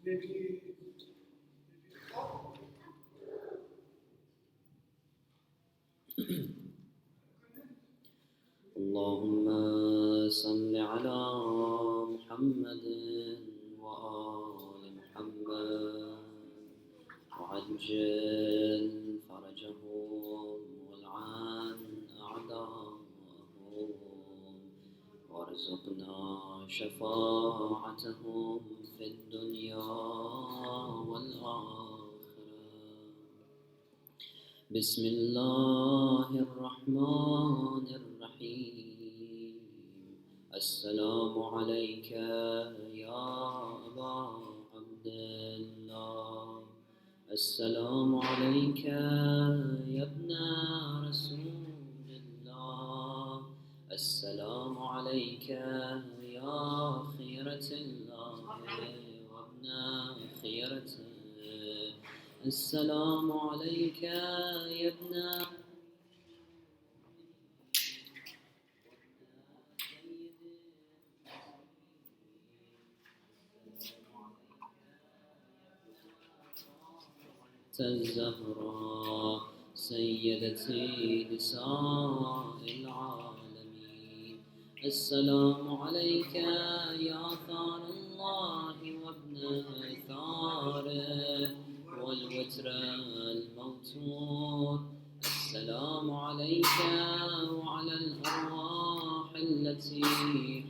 اللهم صل على محمد وآل محمد وعجل فرجهم والعن أعداءهم وارزقنا شفاعتهم في الدنيا والآخرة. بسم الله الرحمن الرحيم. السلام عليك يا أبا عبد الله. السلام عليك يا ابن رسول الله. السلام عليك يا خيرة الله وابن خيرته. السلام عليك يا ابن الزهراء سيدتي نساء العالمين. السلام عليك يا ثار الله وابن ثاره والوتر الموتور. السلام عليك وعلى الأرواح التي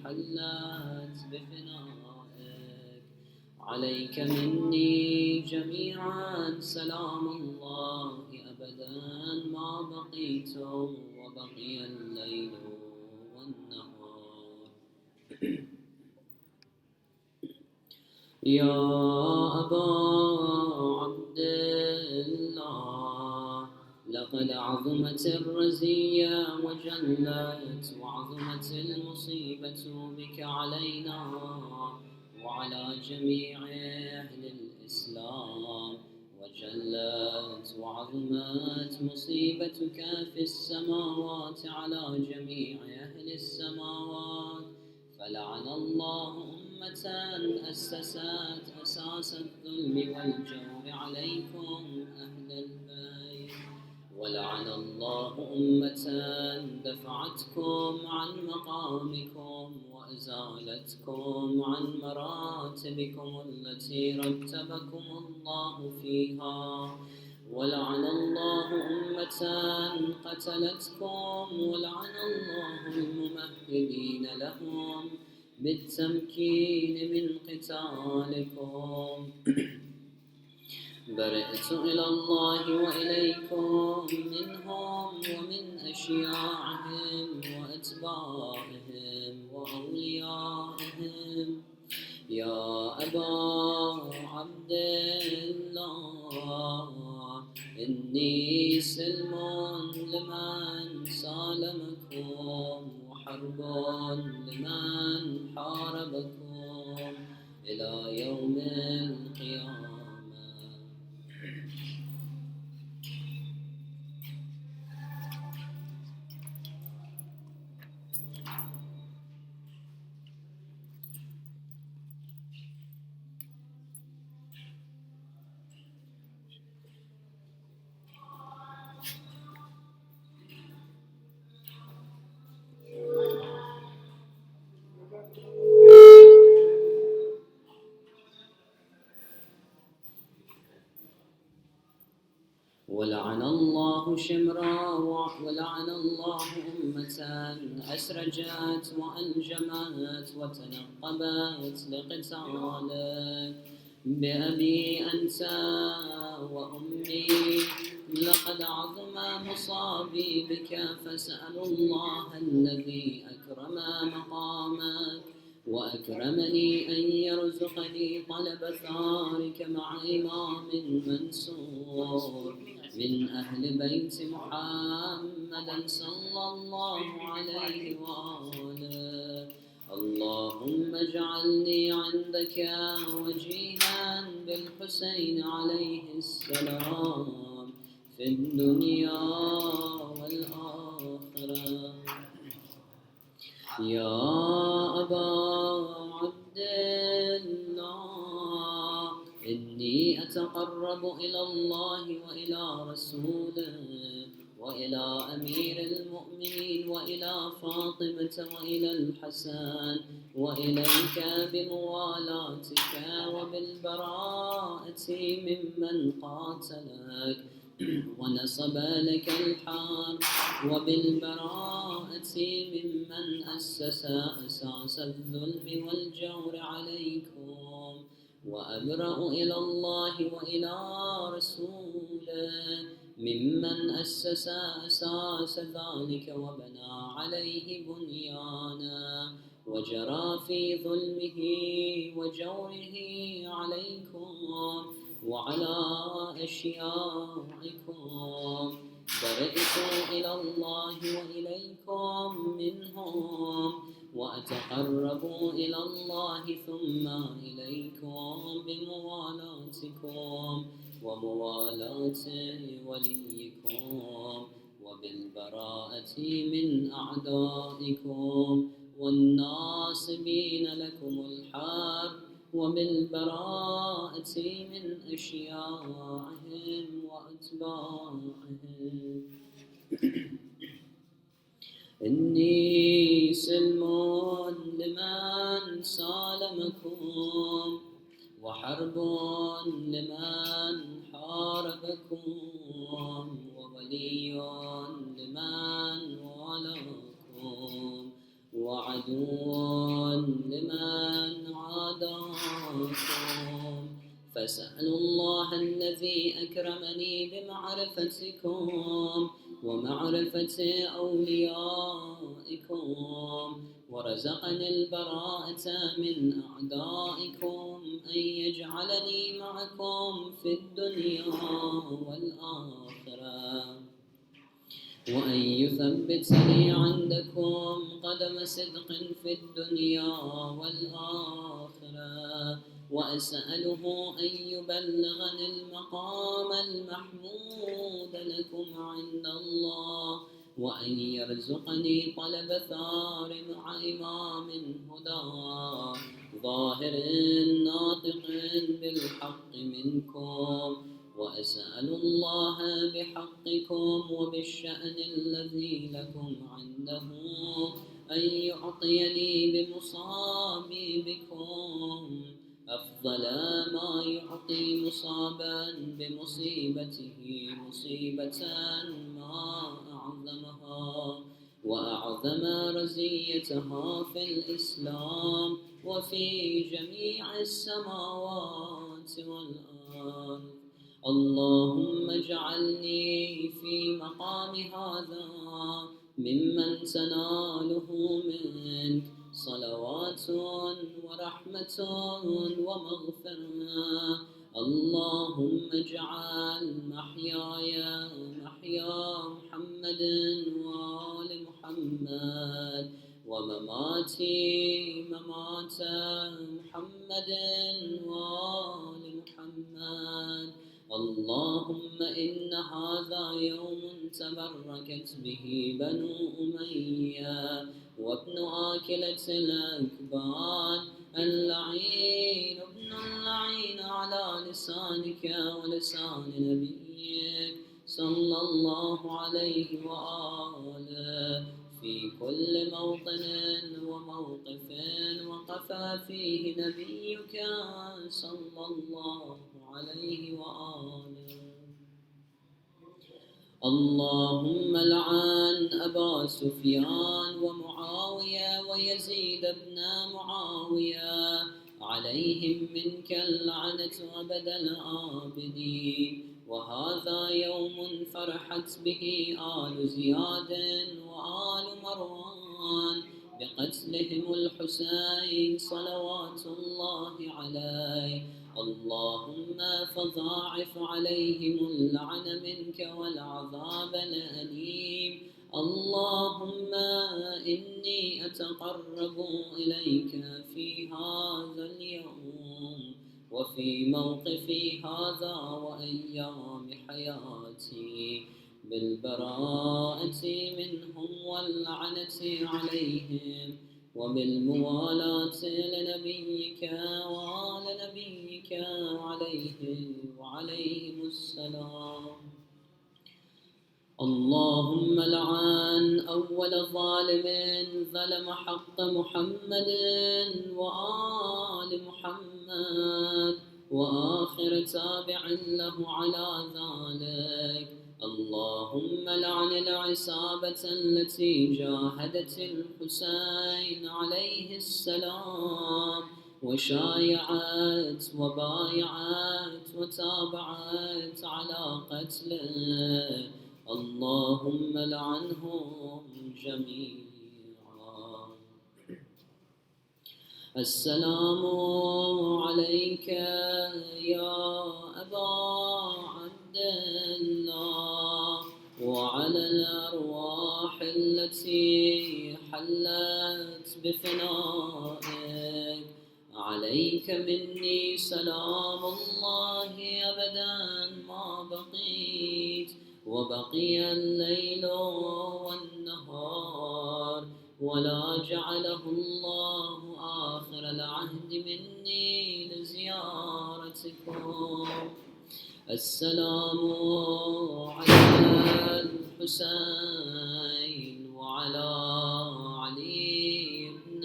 حلت بفنائك. عليك مني جميعا سلام الله أبدا ما بقيتم وبقي الليل والنهار. يا أبا عبد الله، لقد عظمت الرزية وجلت وعظمت المصيبة بك علينا وعلى جميع أهل الإسلام، وجلت وعظمت مصيبتك في السماوات على جميع أهل السماوات. فلعن الله أمة أسست أساس الظلم والجور عليكم أهل البيت، ولعن الله أمة دفعتكم عن مقامكم وأزالتكم عن مراتبكم التي رتبكم الله فيها. ولعن الله أمة قتلتكم، ولعن الله الممهدين لهم بالتمكين من قتالكم. برئت إلى الله وإليكم منهم ومن أشياعهم وأتباعهم وأوليائهم. يا أبا عبد الله، إني سلم لمن سالمكم وحرب لمن حاربكم إلى يوم القيامة. ولعن الله شمرا، ولعن الله أمة أسرجت وأنجمت وتنقبت لقتالك. بأبي أنت وأمي لقد عظم مصابي بك، فسأل الله الذي أكرم مقامك وأكرمني أن يرزقني طلب ثارك مع إمام منصور من أهل بيت محمد صلى الله عليه وآله. اللهم اجعلني عندك وجيها بالحسين عليه السلام في الدنيا والآخرة. يا أبا عبد الله، إني أتقرب إلى الله وإلى رسوله وإلى أمير المؤمنين وإلى فاطمة وإلى الحسن وإليك بموالاتك وبالبراءة ممن قاتلك ونصب لك الحرب وبالبراءة ممن أسس أساس الظلم والجور عليكم وأبرأ إلى الله وإلى رسوله ممن أسس أساس ذلك وبنى عليه بنيانا وجرى في ظلمه وجوره عليكم وعلى أشياعكم برئت إلى الله وإليكم منهم وأتقرب إلى الله ثم إليكم بموالاتكم وموالاة وليكم وبالبراءة من أعدائكم والناصبين لكم الحرب وبالبراءة من أشياعهم وأتباعهم إني سلم لمن سالمكم وحرب لمن حاربكم وولي لمن والاكم وعدو لمن عاداكم فاسألوا الله الذي أكرمني بمعرفتكم ومعرفة أوليائكم ورزقني البراءة من أعدائكم أن يجعلني معكم في الدنيا والآخرة وأن يثبتني عندكم قدم صدق في الدنيا والآخرة وأسأله أن يبلغني المقام المحمود لكم عند الله وأن يرزقني طلب ثار مع إمام هدى ظاهر ناطق بالحق منكم وأسأل الله بحقكم وبالشأن الذي لكم عنده أن يعطيني بمصابي بكم أفضل ما يعطي مصابا بمصيبته مصيبة ما أعظمها وأعظم رزيتها في الإسلام وفي جميع السماوات والأرض اللهم اجعلني في مقام هذا ممن تناله منك صلوات ورحمة ومغفرة اللهم اجعل محياي محيا محمد وآل محمد ومماتي ممات محمد وآل محمد اللهم إن هذا يوم تبركت به بنو أمية وابن آكلة الأكباد اللعين ابن اللعين على لسانك ولسان نبيك صلى الله عليه وآله في كل موطن وموقف وقف فيه نبيك صلى الله عليه وآله اللهم لعن أبا سفيان ومعاوية ويزيد بن معاوية عليهم منك اللعنة أبد الآبدين وهذا يوم فرحت به آل زياد وآل مروان بقتلهم الحسين صلوات الله عليه اللهم فضاعف عليهم اللعن منك والعذاب الأليم اللهم إني أتقرب إليك في هذا اليوم وفي موقفي هذا وأيام حياتي بالبراءة منهم واللعنة عليهم وبالموالاة لنبيك وآل نبيك منك عليه وعليهم السلام. اللهم لعن أول ظالم ظلم حق محمد وآل محمد وآخر تابع له على ذلك. اللهم لعن العصابة التي جاهدت الحسين عليه السلام وشايعت وبايعت وتابعت على قتله. اللهم لعنهم جميعا. السلام عليك يا أبا عبد الله وعلى الأرواح التي حلت بفنائك. عليك مني سلام الله أبدا ما بقيت وبقي الليل والنهار، ولا جعله الله آخر العهد مني لزيارتكم. السلام على الحسين وعلى علي بن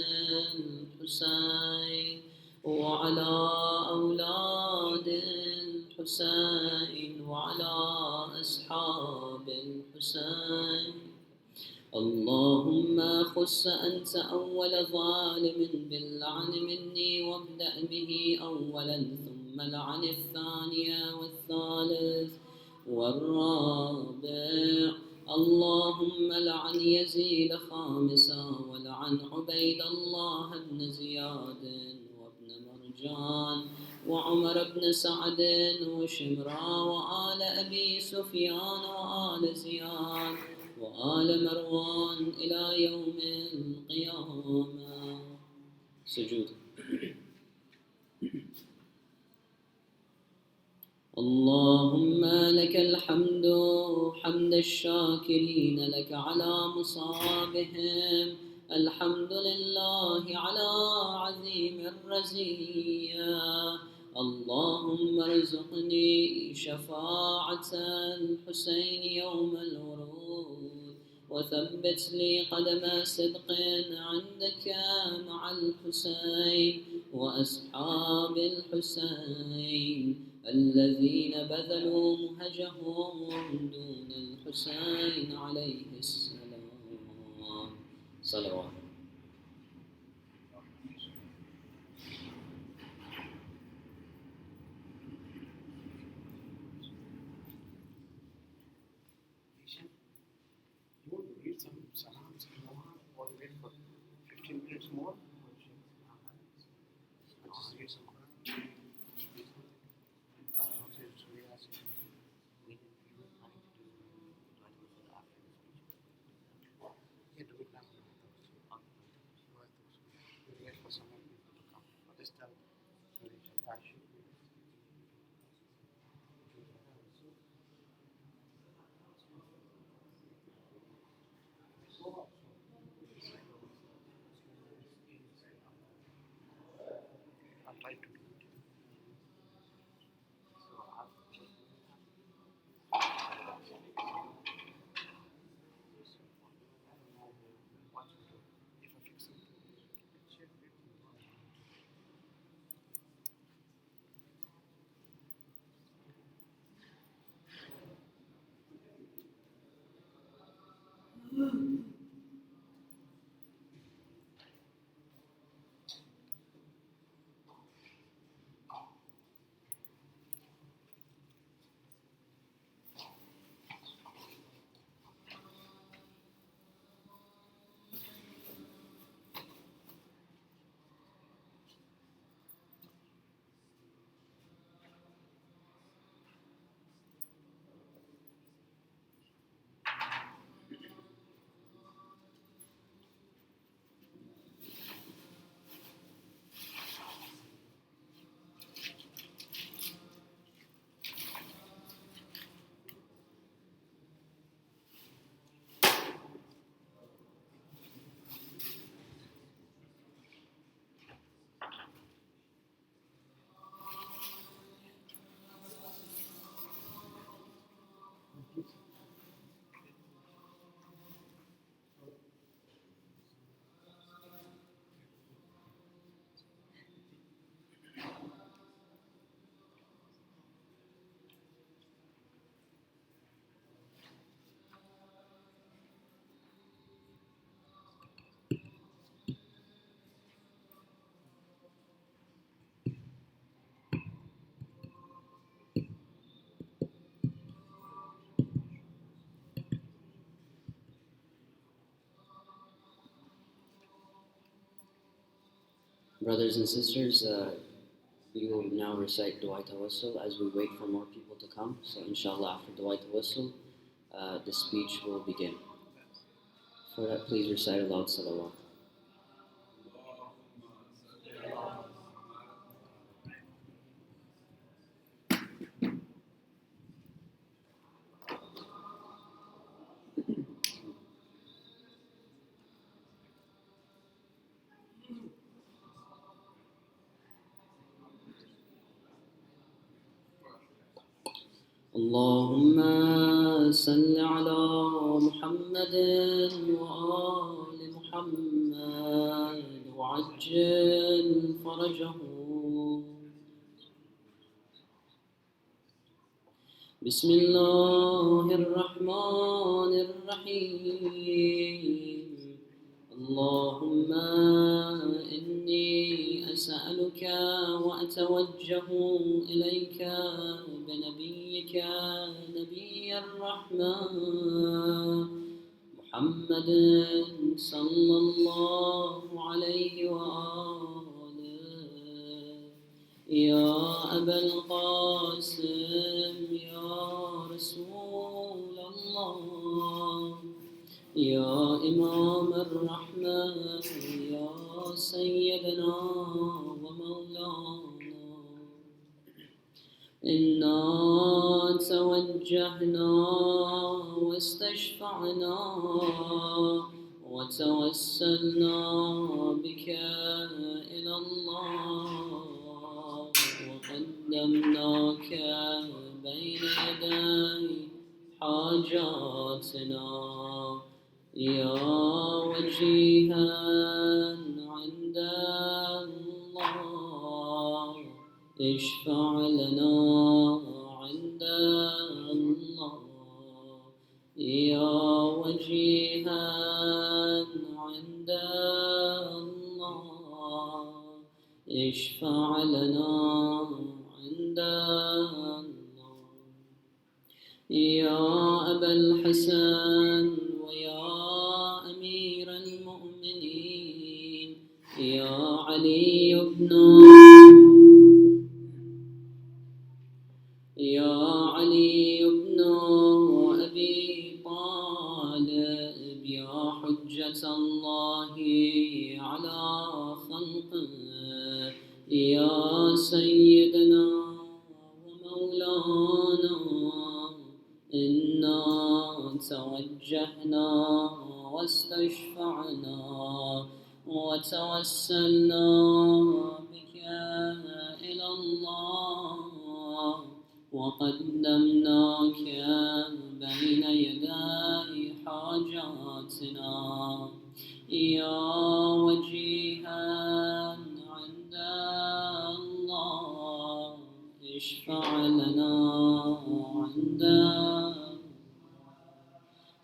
الحسين وعلى أولاد الحسين وعلى أصحاب الحسين. اللهم خص أنت أول ظالم باللعن مني وابدأ به أولا ثم لعن الثانية والثالث والرابع. اللهم لعن يزيد خامسا ولعن عبيد الله بن زياد وابن مرجان وعمر بن سعد وشمرا وآل أبي سفيان وآل زياد وآل مروان إلى يوم القيامة. سجود. اللهم لك الحمد حمد الشاكرين لك على مصابهم. الحمد لله على عظيم الرزية. اللهم ارزقني شفاعة الحسين يوم الورود وثبت لي قدم صدق عندك مع الحسين وأصحاب الحسين الذين بذلوا مهجهم دون الحسين عليه السلام. صلوات. You want to read some salams or wait for 15 minutes more? Just read some Quran. Yeah, do it now. You wait for some more people to come. But this time, I'll try to do it. If I fix it. Brothers and sisters, we will now recite Dua Tawassul as we wait for more people to come. So inshallah, after Dua Tawassul, the speech will begin. For that, please recite aloud salawat. اللهم صل على محمد وآل محمد وعجل فرجه. بسم الله الرحمن الرحيم. اللهم إني أسألك وأتوجه إليك بنبيك نبي الرحمة محمد صلى الله عليه وآله يا أبا القاسم يا رسول الله يا إمام الرحمة يا سيدنا ومولانا إنا توجهنا واستشفعنا وتوسلنا بك إلى الله وقدمناك بين يدي حاجاتنا يا وجيها عند الله اشفع لنا عند الله يا وجيها عند الله اشفع لنا عند الله يا أبا الحسن ويا أمير المؤمنين يا علي بن أبي طالب يا حجة الله على خلقه يا سيدنا ومولانا إنا توجهنا واستشفعنا وتوسلنا بك إلى الله وقدمناك بين يدي حاجاتنا يا وجيها عند الله اشفع لنا عند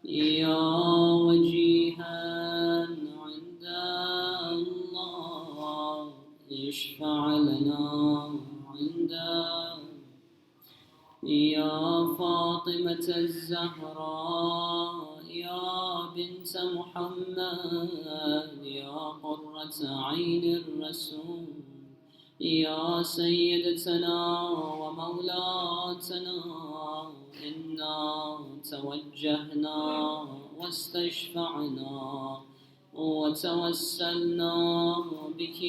يا وجيها عند الله اشفع لنا عند يا فاطمة الزهراء يا بنت محمد يا قرة عين الرسول يا سيدتنا ومولاتنا إنا توجهنا واستشفعنا وتوسلنا بك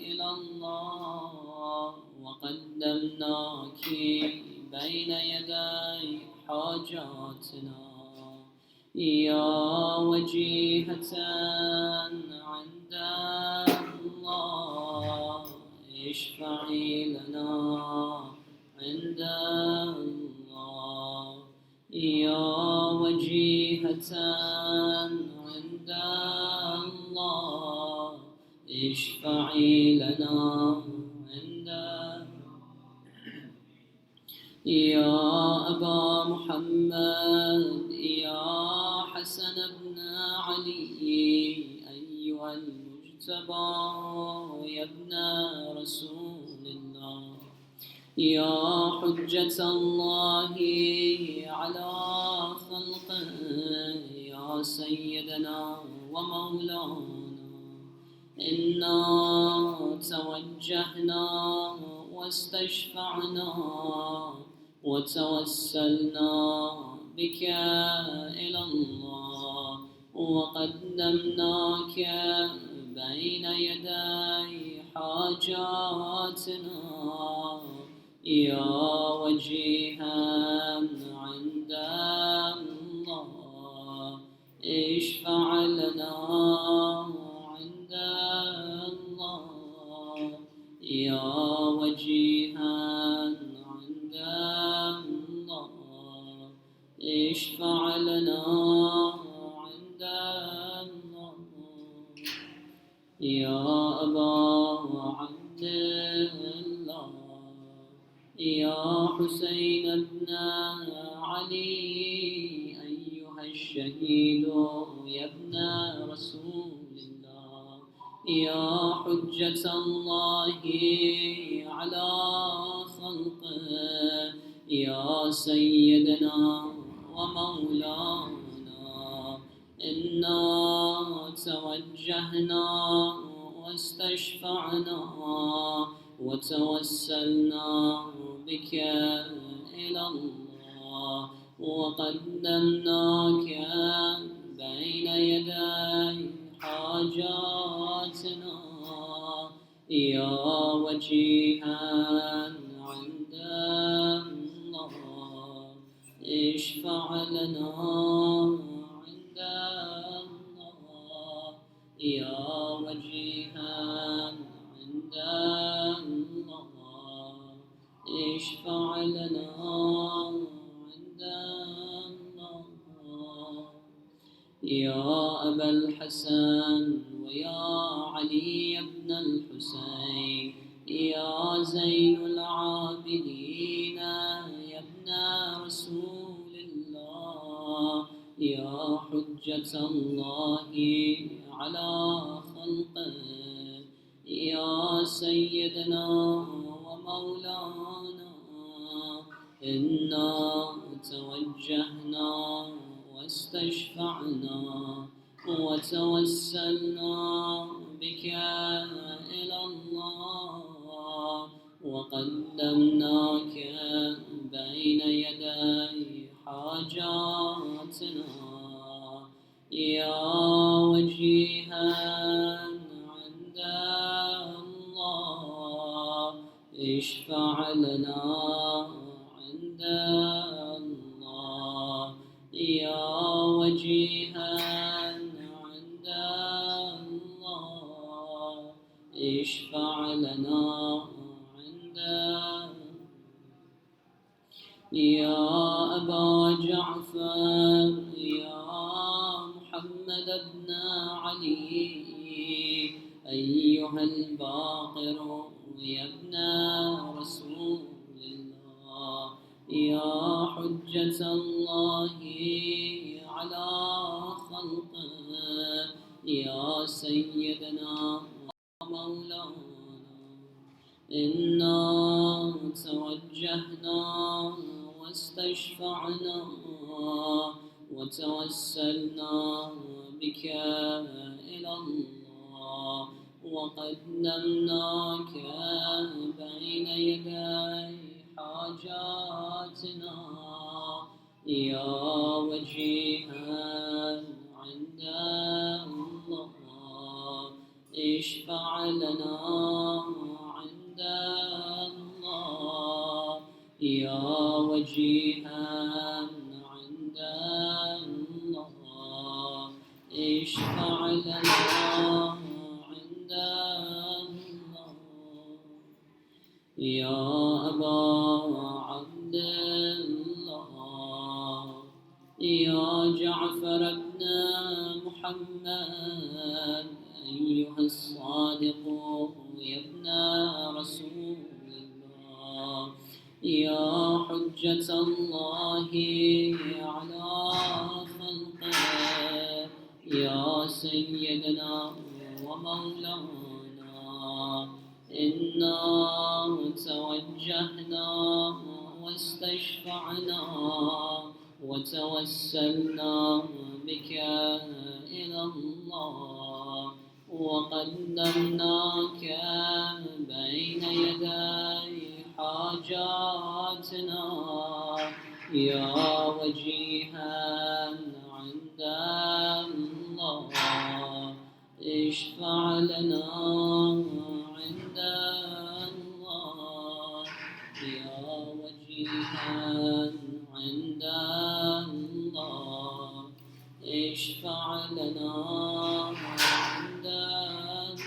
إلى الله وقدمناك بين يدي حاجاتنا يا وجيهة عند الله اشفعي لنا عند الله يا وجيهة عند الله اشفعي لنا عند يا أبا محمد يا حسن بن علي أيها المجتبى يا ابن رسول الله يا حجة الله على خلقه يا سيدنا ومولانا إنا توجهنا واستشفعنا وتوسلنا بك إلى الله وقدمناك بين يدي حاجاتنا يا وجيها عند الله اشفع لنا عند الله يا وجيها عند الله اشفع لنا عند الله يا أبا عبد الله يا حسين بن علي أيها الشهيد يا ابن رسول الله يا حجة الله على خلقه يا سيدنا ومولانا إنا توجهنا واستشفعنا وتوسلنا بك إلى الله وقدمناك بين يدي حاجاتنا يا وجيها عند الله اشفع لنا عند الله يا وجيها عند الله اشفع لنا عند الله يا أبا الحسن ويا علي بن الحسين يا زين العابدين يا ابن رسول الله يا حجة الله على خلقه يا سيدنا ومولانا إنا توجهنا واستشفعنا وتوسلنا بك إلى الله وقدمناك بين يدي حاجاتنا يا وجيها عند الله اشفع لنا عند الله يا وجيها عند الله اشفع لنا عند يا أبا جعفر يا محمد بن علي أيها الباقر يا ابن رسول الله يا حجة الله على خلقه يا سيدنا ومولانا إنا توجهنا واستشفعنا وتوسلنا بك إلى الله وقدمناك بين يدي حاجاتنا يا وجيها عند الله اشفع لنا عند الله يا وجيها عند الله اشفع لنا عند الله يا أبا عبد الله يا جعفر بن محمد أيها الصادق يا ابن رسول الله يا حجة الله على خلقه يا سيدنا ومولانا إنا توجهنا واستشفعنا وتوسلنا بك إلى الله وقدمناك بين يدي حاجاتنا يا وجيها عند الله اشفع لنا عند الله يا وجيها عند الله اشفع لنا عند الله.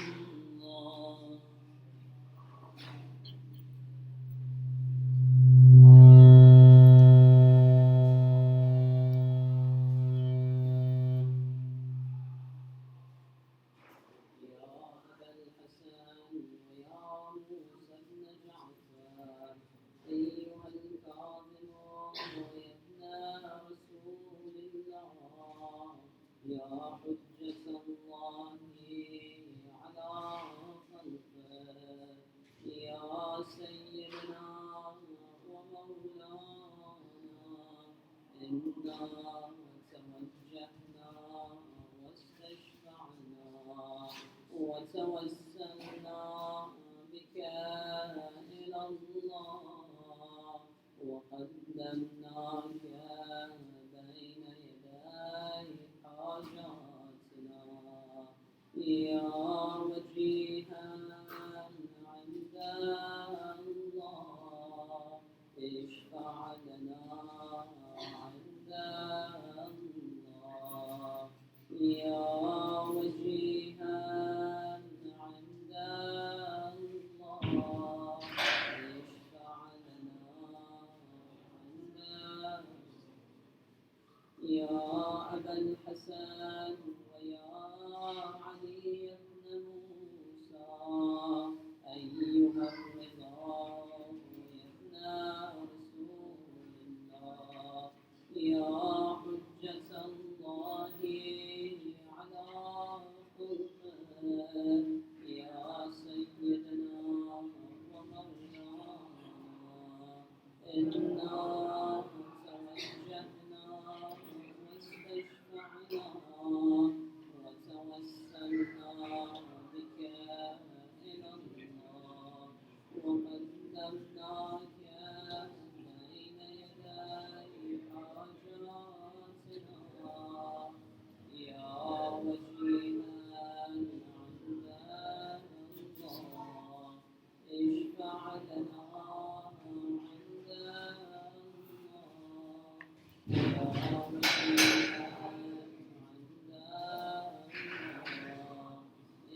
يا أبا الحسن ويا موسى بن جعفر أيها الكاظم ويا ابن رسول الله يا حجة الله على خلقه يا سيدنا ومولانا إنا توجهنا واستشفعنا وتوسلنا بك إلى الله وقدمناك بين يدي حاجاتنا يا وجيها عند الله اشفع لنا عند الله يا وجيها عند الله اشفع لنا عند يا أبا الحسن ويا علي بن موسى أيها الرضا يا ابن رسول الله يا حجة الله على خلقه يا سيدنا ومولانا إنا توجهنا واستشفعنا وتوسلنا بك إلى الله وقدمناك بين يدي حاجاتنا يا وجيها عند الله اشفع لنا عند الله يا وجيها عند الله اشفع لنا عند الله يا أبا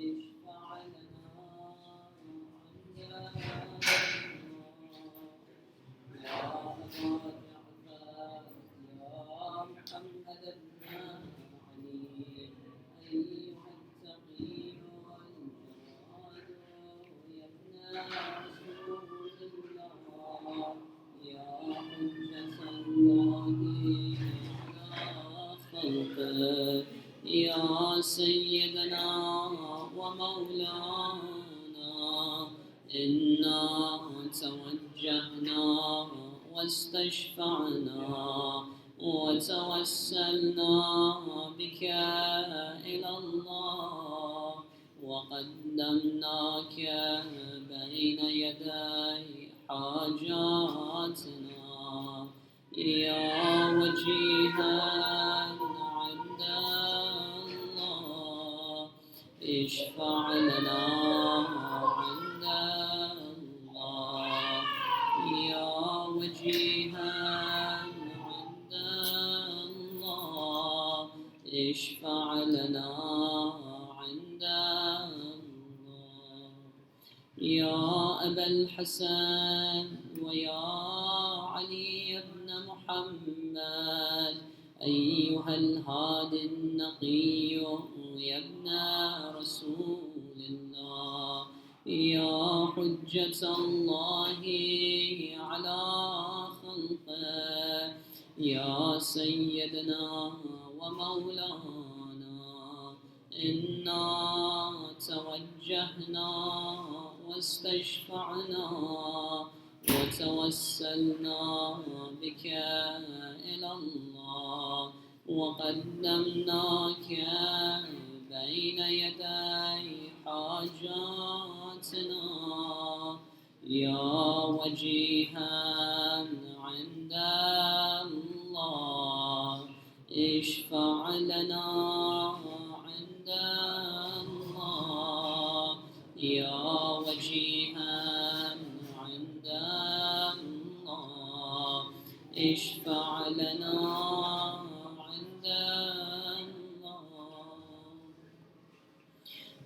جعفر يا محمد بن علي أيها التقي والجواد يا ابن رسول الله يا حجة الله على خلقه يا سيدنا ومولانا إنا توجهنا واستشفعنا وتوسلنا بك إلى الله وقدمناك بين يدي حاجاتنا يا وجيها عند الله اشفع لنا عند الله يا وجيها عند الله اشفع لنا عند الله يا أبا الحسن ويا علي بن محمد أيها الهادي النقي يا ابن رسول الله يا حجة الله على خلقه يا سيدنا ومولانا إنا توجهنا واستشفعنا وتوسلنا بك إلى الله وقدمناك بين يدي حاجاتنا يا وجيها عند الله اشفع لنا عند الله يا وجيها عند الله اشفع لنا عند الله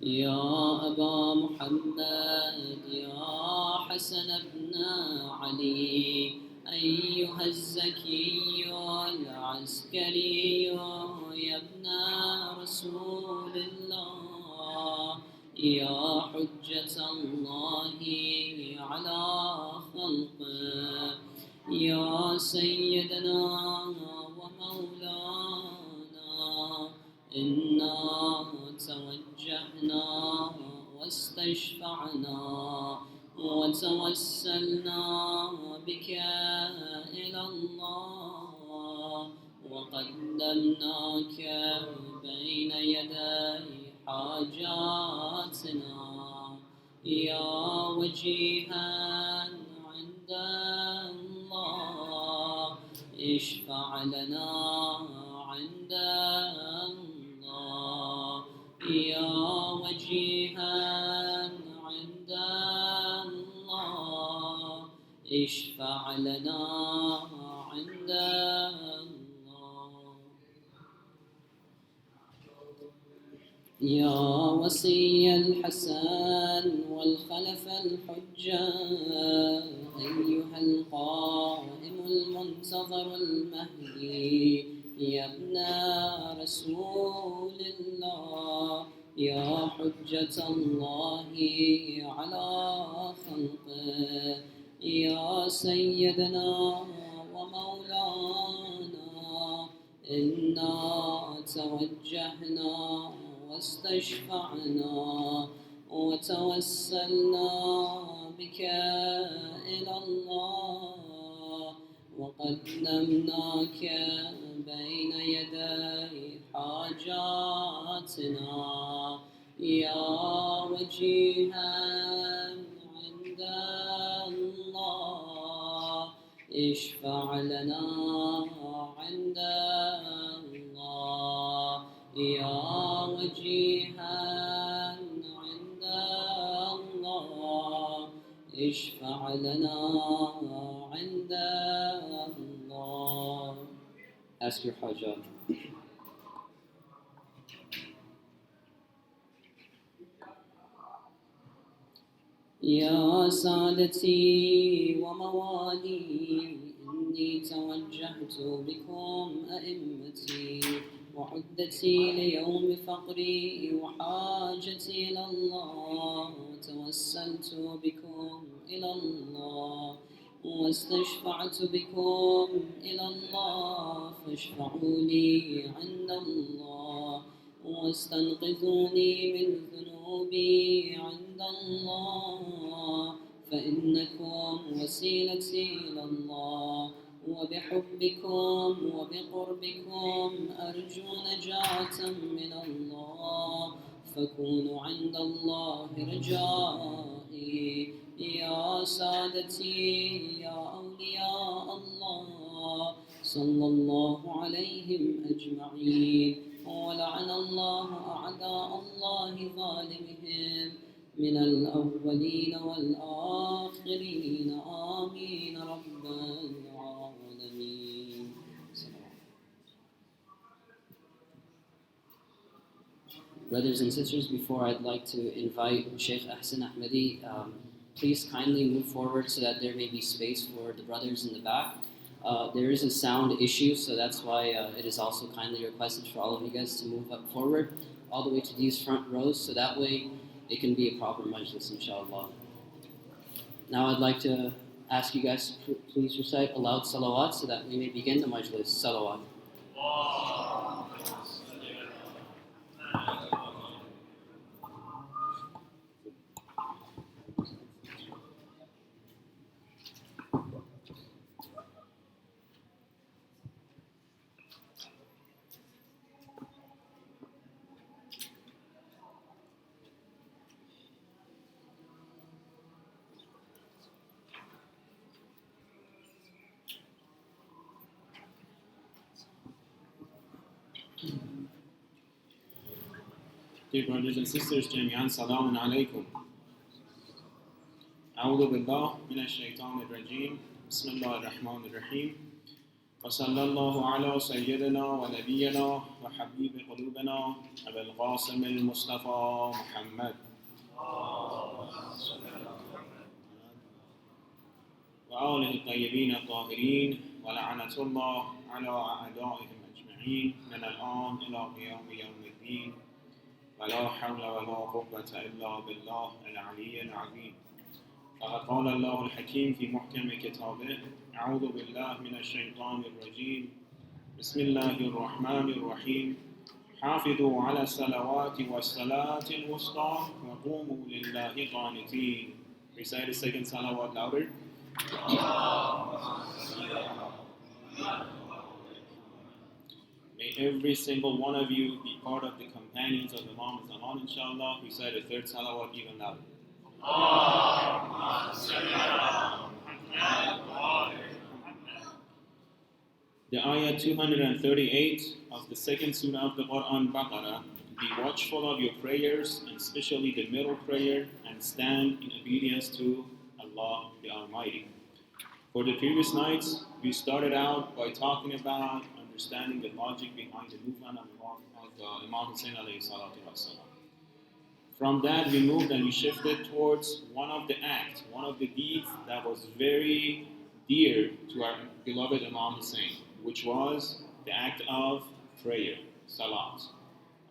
يا أبا محمد يا حسن بن علي أيها الزكي العسكري يا ابن رسول الله يا حجة الله على خلقه يا سيدنا ومولانا إنا توجهنا واستشفعنا وتوسلنا بك إلى الله وقدمناك بين يدي حاجاتنا يا وجيها عند الله اشفع لنا عند الله يا وجيها عند الله اشفع لنا عند الله يا وصي الحسن والخلف الحجة أيها القائم المنتظر المهدي يا ابن رسول الله يا حجة الله على خلقه يا سيدنا ومولانا إنا توجهنا واستشفعنا وتوسلنا بك إلى الله وقدمناك بين يدي حاجاتنا يا وجيها عند الله اشفع لنا عند الله يا وجيها عند الله اشفع لنا عند الله. Ask your hajat. يا سادتي وموالي إني توجهت بكم أئمتي وعدتي ليوم فقري وحاجتي إلى الله وتوسلت بكم إلى الله واستشفعت بكم إلى الله فاشفعوا لي عند الله واستنقذوني من ذنوبي عند الله فإنكم وسيلتي إلى الله وبحبكم وبقربكم أرجو نجاة من الله فكونوا عند الله رجائي يا سادتي يا أولياء الله صلى الله عليهم أجمعين ولعن الله أعداء الله ظالمهم من الأولين والآخرين آمين رب العالمين. Brothers and sisters, before I'd like to invite Sheikh Ahsan Ahmedi, please kindly move forward so that there may be space for the brothers in the back. There is a sound issue, so that's why it is also kindly requested for all of you guys to move up forward all the way to these front rows, so that way it can be a proper majlis, inshallah. Now I'd like to ask you guys to please recite a loud salawat so that we may begin the majlis. Salawat. Dear brothers and sisters, جميعا سلام عليكم. أعوذ بالله من الشيطان الرجيم. بسم الله الرحمن الرحيم. وصلى الله على سيدنا ونبينا وحبيب قلوبنا أبي القاسم المصطفى محمد وآله الطيبين الطاهرين ولعنة الله على أعدائهم أجمعين من الآن إلى قيام يوم الدين ولا حول ولا قوة إلا بالله العلي العظيم. فقد قال الله الحكيم في محكم كتابه: أعوذ بالله من الشيطان الرجيم. بسم الله الرحمن الرحيم. حافظوا على الصلوات والصلاة الوسطى وقوموا لله قانتين. Recite the second salawat louder. May every single one of you be part of the companions of Imam Zaman, inshallah. Recite the third salawat even louder. The ayah 238 of the second surah of the Quran, Baqarah: be watchful of your prayers, and especially the middle prayer, and stand in obedience to Allah the Almighty. For the previous nights, we started out by talking about understanding the logic behind the movement of Imam Hussein alayhi salatu wasalam. From that, we moved and we shifted towards one of the acts, one of the deeds that was very dear to our beloved Imam Hussein, which was the act of prayer, salat.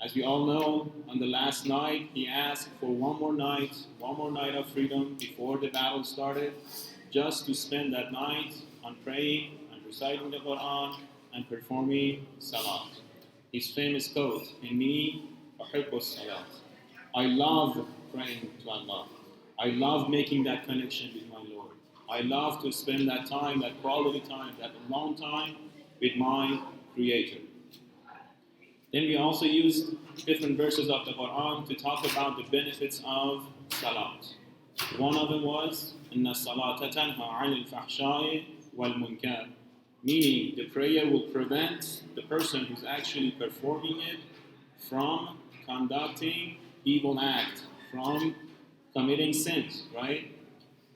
As we all know, on the last night, he asked for one more night of freedom before the battle started, just to spend that night on praying and reciting the Quran and performing salat. His famous quote, "Inni uhibbu salat." I love praying to Allah. I love making that connection with my Lord. I love to spend that time, that quality time, that long time with my Creator. Then we also used different verses of the Quran to talk about the benefits of salat. One of them was, إِنَّ الصَّلَاةَ تَنْهَى عَنِ الْفَحْشَاءِ وَالْمُنْكَرِ, meaning the prayer will prevent the person who's actually performing it from conducting evil act, from committing sins, right?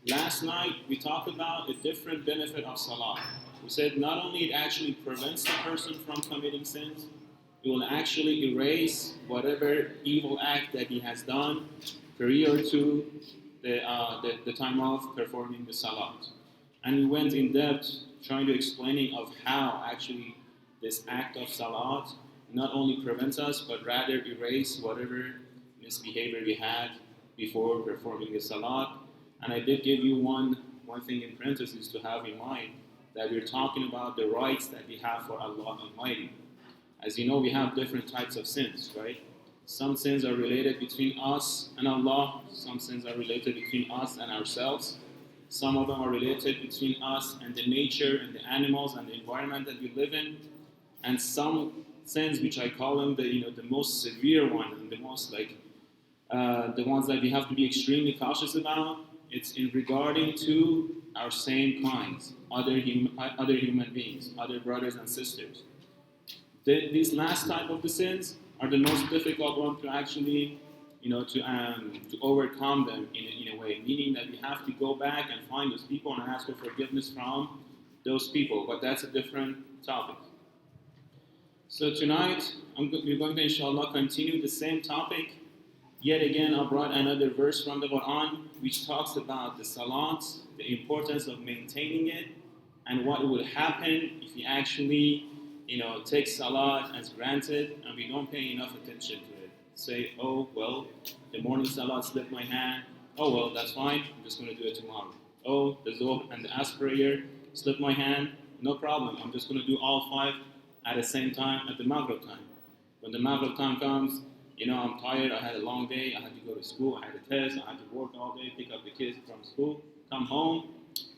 Last night we talked about a different benefit of salah. We said not only it actually prevents the person from committing sins, it will actually erase whatever evil act that he has done prior to the time of performing the salat. And we went in depth trying to explaining of how actually this act of salat not only prevents us, but rather erase whatever misbehavior we had before performing the salat. And I did give you one thing in parentheses to have in mind, that we're talking about the rights that we have for Allah Almighty. As you know, we have different types of sins, right? Some sins are related between us and Allah. Some sins are related between us and ourselves. Some of them are related between us and the nature and the animals and the environment that we live in. And some sins, which I call them the most severe one and the most the ones that we have to be extremely cautious about, it's in regarding to our same kinds, other human beings, other brothers and sisters. These last type of the sins are the most difficult one to actually, to overcome them in a way, meaning that we have to go back and find those people and ask for forgiveness from those people. But that's a different topic. So tonight, we're going to, inshallah, continue the same topic. Yet again, I brought another verse from the Quran, which talks about the salat, the importance of maintaining it, and what would happen if we actually, take salat as granted and we don't pay enough attention to it. Say, oh, well, the morning salat slipped my hand. Oh, well, that's fine. I'm just going to do it tomorrow. Oh, the Zuhr and the Asr prayer slipped my hand. No problem. I'm just going to do all five at the same time at the Maghrib time. When the Maghrib time comes, I'm tired, I had a long day, I had to go to school, I had a test, I had to work all day, pick up the kids from school, come home.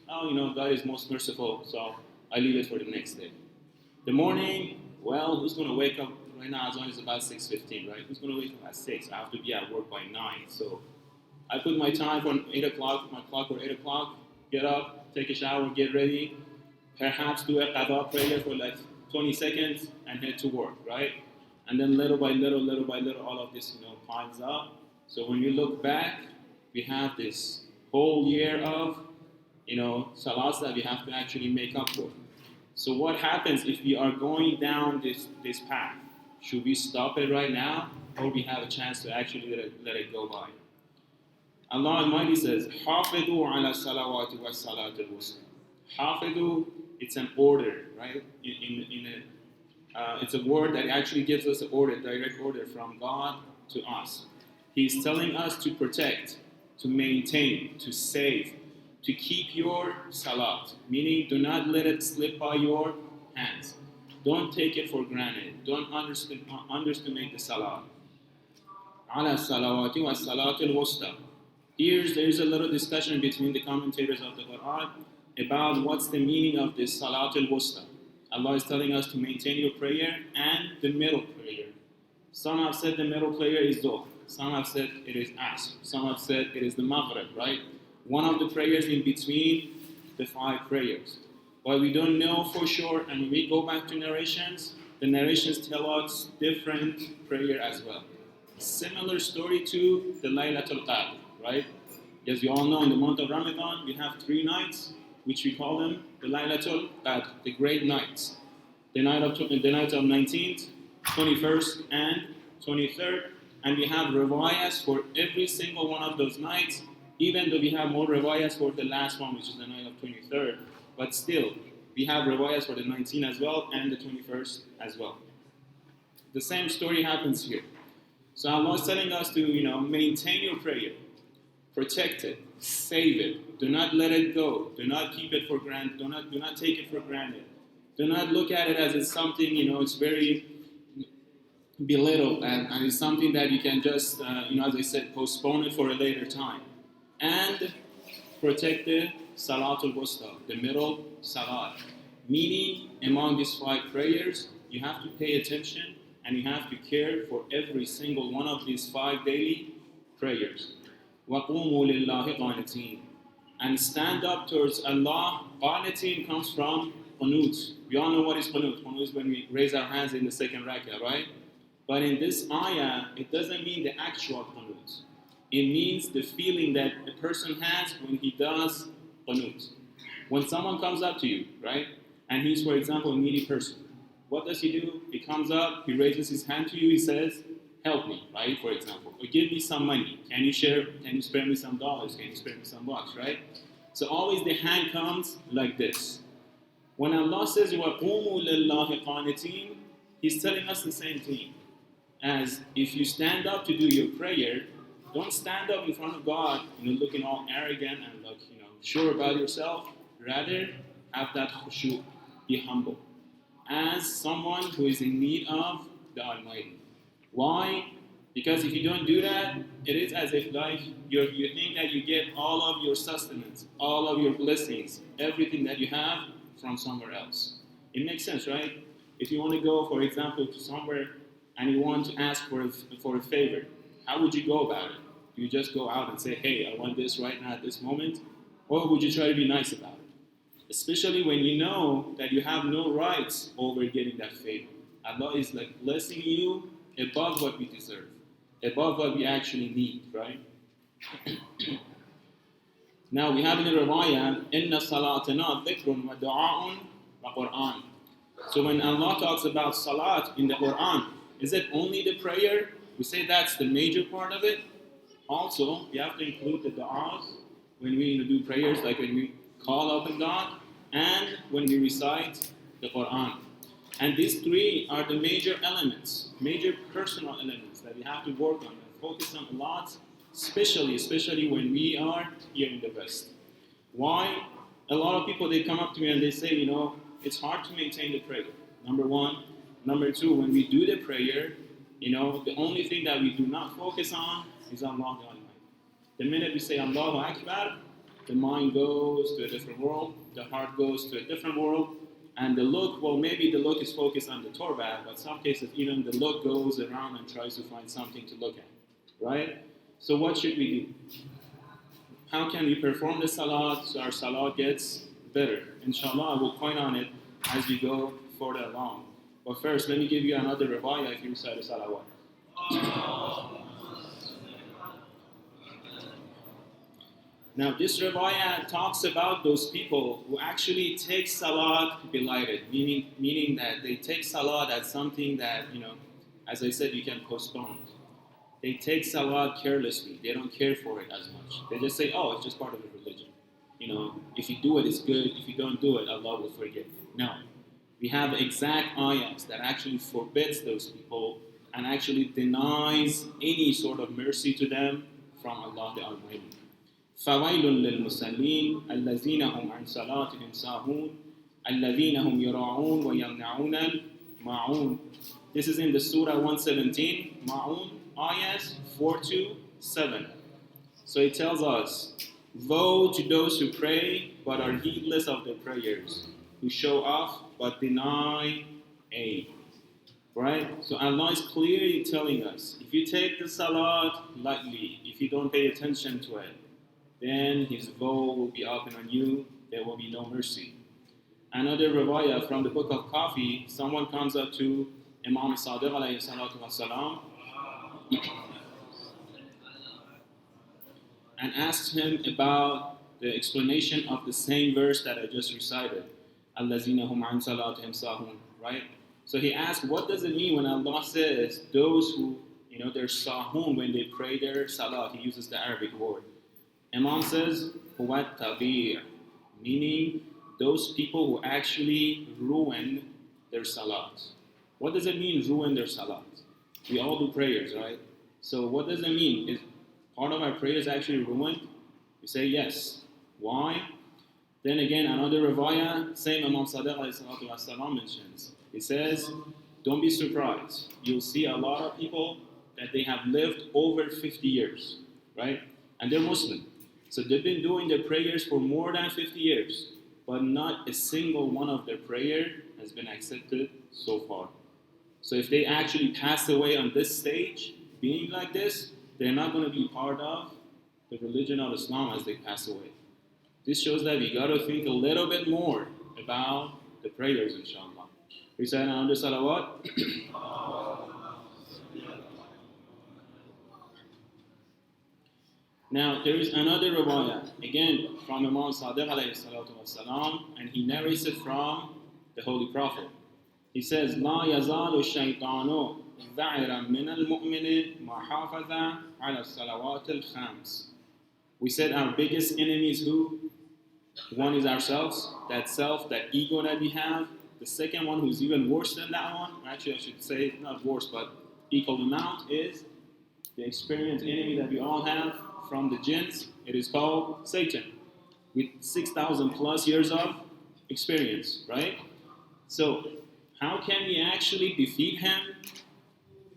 Oh, God is most merciful, so I leave it for the next day. The morning, well, who's going to wake up? Right now, Azan is about 6:15, right? Who's going to wake up at 6? I have to be at work by 9. So I put my time for 8 o'clock, my clock for 8 o'clock, get up, take a shower, get ready, perhaps do a qada prayer for like 20 seconds and head to work, right? And then little by little, all of this, piles up. So when you look back, we have this whole year of, salats that we have to actually make up for. So what happens if we are going down this path? Should we stop it right now, or we have a chance to actually let it go by? Allah Almighty says, "Hafidu ala salawati wa salat al-wusta." Hafidu, it's an order, right? It's a word that actually gives us an order, direct order from God to us. He's telling us to protect, to maintain, to save, to keep your salat, meaning do not let it slip by your hands. Don't take it for granted. Don't underestimate the salat. Ala salawati wa salat al-wusta. There's a little discussion between the commentators of the Quran about what's the meaning of this salat al-wusta. Allah is telling us to maintain your prayer and the middle prayer. Some have said the middle prayer is Dhuhr. Some have said it is Asr. Some have said it is the Maghrib, right? One of the prayers in between the 5 prayers. But we don't know for sure, and when we go back to narrations, the narrations tell us different prayer as well. Similar story to the Laylatul Qadr, right? As you all know, in the month of Ramadan, we have 3 nights, which we call them the Laylatul Qadr, the great nights. The night of 19th, 21st, and 23rd. And we have riwayas for every single one of those nights, even though we have more riwayas for the last one, which is the night of 23rd. But still, we have riwayas for the 19th as well, and the 21st as well. The same story happens here. So Allah is telling us to, maintain your prayer, protect it, save it. Do not let it go. Do not keep it for granted. Do not take it for granted. Do not look at it as it's something, it's very belittled and it's something that you can just, as I said, postpone it for a later time. And protect the Salatul Wusta, the middle Salat. Meaning, among these 5 prayers, you have to pay attention and you have to care for every single one of these 5 daily prayers. وَقُومُوا لِلَّهِ قَانِتِينَ. And stand up towards Allah. Qanitin comes from qunut. We all know what is qunut. Qunut is when we raise our hands in the second rak'ah, right? But in this ayah, it doesn't mean the actual qunut. It means the feeling that a person has when he does qunut. When someone comes up to you, right, and he's, for example, a needy person, what does he do? He comes up, he raises his hand to you, he says, help me, right, for example, or give me some money. Can you spare me some dollars? Can you spare me some bucks, right? So always the hand comes like this. When Allah says, وَقُومُوا لِلَّهِ قَانِتِينَ, He's telling us the same thing. As if you stand up to do your prayer, don't stand up in front of God, looking all arrogant and sure about yourself. Rather, have that khushu, be humble, as someone who is in need of the Almighty. Why? Because if you don't do that, it is as if you think that you get all of your sustenance, all of your blessings, everything that you have from somewhere else. It makes sense, right? If you want to go, for example, to somewhere and you want to ask for a favor, how would you go about it? Do you just go out and say, hey, I want this right now at this moment? Or would you try to be nice about it? Especially when you know that you have no rights over getting that favor. Allah is blessing you above what we deserve, above what we actually need, right? Now we have in the riwayah, إِنَّ صَلَاتَنَا ذِكْرٌ وَدُعَاءٌ وَقُرْآنٌ. So when Allah talks about salat in the Quran, is it only the prayer? We say that's the major part of it. Also, we have to include the du'as when we do prayers, like when we call upon God, and when we recite the Quran. And these 3 are the major elements, major personal elements that we have to work on and focus on a lot, especially when we are here in the West. Why? A lot of people, they come up to me and they say, it's hard to maintain the prayer. Number 1. Number 2, when we do the prayer, the only thing that we do not focus on is Allah the Almighty. The minute we say Allahu Akbar, the mind goes to a different world, the heart goes to a different world, and the look, maybe the look is focused on the Torah, but some cases even the look goes around and tries to find something to look at, right? So what should we do? How can we perform the salat so our salat gets better? Inshallah, I will point on it as we go further along. But first, let me give you another riwayah if you recite a salawat. Now, this riwayah talks about those people who actually take salat belighted, meaning that they take salat as something that, as I said, you can postpone. They take salat carelessly. They don't care for it as much. They just say, oh, it's just part of the religion. If you do it, it's good. If you don't do it, Allah will forgive. No. We have exact ayahs that actually forbids those people and actually denies any sort of mercy to them from Allah the Almighty. فَوَيْلٌ لِلْمُصَلِّينَ الَّذِينَ هُمْ عَنْ صَلَاتِهِمْ سَاهُونَ الَّذِينَ هُمْ يُرَاعُونَ وَيَمْنَعُونَ الْمَاعُونَ. This is in the Surah 117, Ma'un, ayahs 4 to 7. So it tells us, woe to those who pray but are heedless of their prayers, who show off but deny aid. Right? So Allah is clearly telling us, if you take the salat lightly, if you don't pay attention to it, then His woe will be open on you, there will be no mercy. Another riwayah from the book of Kafi, someone comes up to Imam Sadiq alayhi salatu wasalam and asks him about the explanation of the same verse that I just recited. الَّذِينَ هُمْ عَنْ صَلَاتِهِمْ سَاهُونَ. Right? So he asked, what does it mean when Allah says those who, they're sahun when they pray their salat? He uses the Arabic word. Imam says, هُوَ التَّبِيعُ, meaning those people who actually ruin their salat. What does it mean, ruin their salat? We all do prayers, right? So what does it mean? Is part of our prayers actually ruined? We say yes. Why? Then again, another riwayah, same Imam Sadiq mentions. He says, don't be surprised. You'll see a lot of people that they have lived over 50 years, right? And they're Muslim. So they've been doing their prayers for more than 50 years, but not a single one of their prayer has been accepted so far. So if they actually pass away on this stage, being like this, they're not going to be part of the religion of Islam as they pass away. This shows that we got to think a little bit more about the prayers, inshallah. Recite another salawat. Now, there is another riwayah, again, from Imam Sadiq alayhi salatu wasalam, and he narrates it from the Holy Prophet. He says, لا يزال الشيطان ذعرا من المؤمن ما حافظ على الصلوات الخمس. We said our biggest enemy is who? One is ourselves, that self, that ego that we have. The second one, who's even worse than that one, actually I should say not worse, but equal amount, is the experienced enemy that we all have from the jinns. It is called Satan, with 6,000 plus years of experience, right? So, how can we actually defeat him?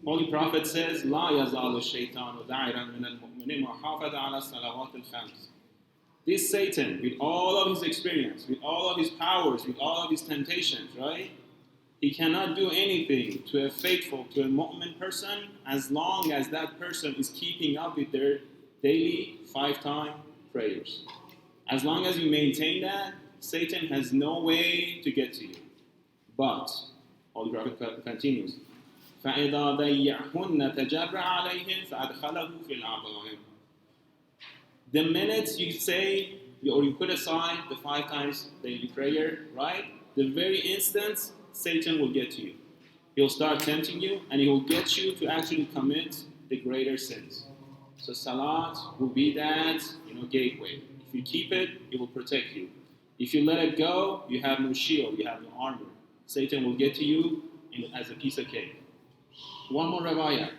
Holy Prophet says, لا يزال الشيطان ذاعرا من المؤمنين وحافظ على الصلوات الخمس. This Satan, with all of his experience, with all of his powers, with all of his temptations, right? He cannot do anything to a faithful, to a mu'min person, as long as that person is keeping up with their daily 5-time prayers. As long as you maintain that, Satan has no way to get to you. But, Holy Prophet continues, فَإِذَا ضَيَّعْهُنَّ تَجَرَّ عَلَيْهِمْ فَأَدْخَلَهُ فِي الْعَظَائِمِ. The minute you say, or you put aside the 5 times daily prayer, right? The very instant, Satan will get to you. He'll start tempting you, and he will get you to actually commit the greater sins. So salat will be that, gateway. If you keep it, it will protect you. If you let it go, you have no shield, you have no armor. Satan will get to you as a piece of cake. One more riwayah.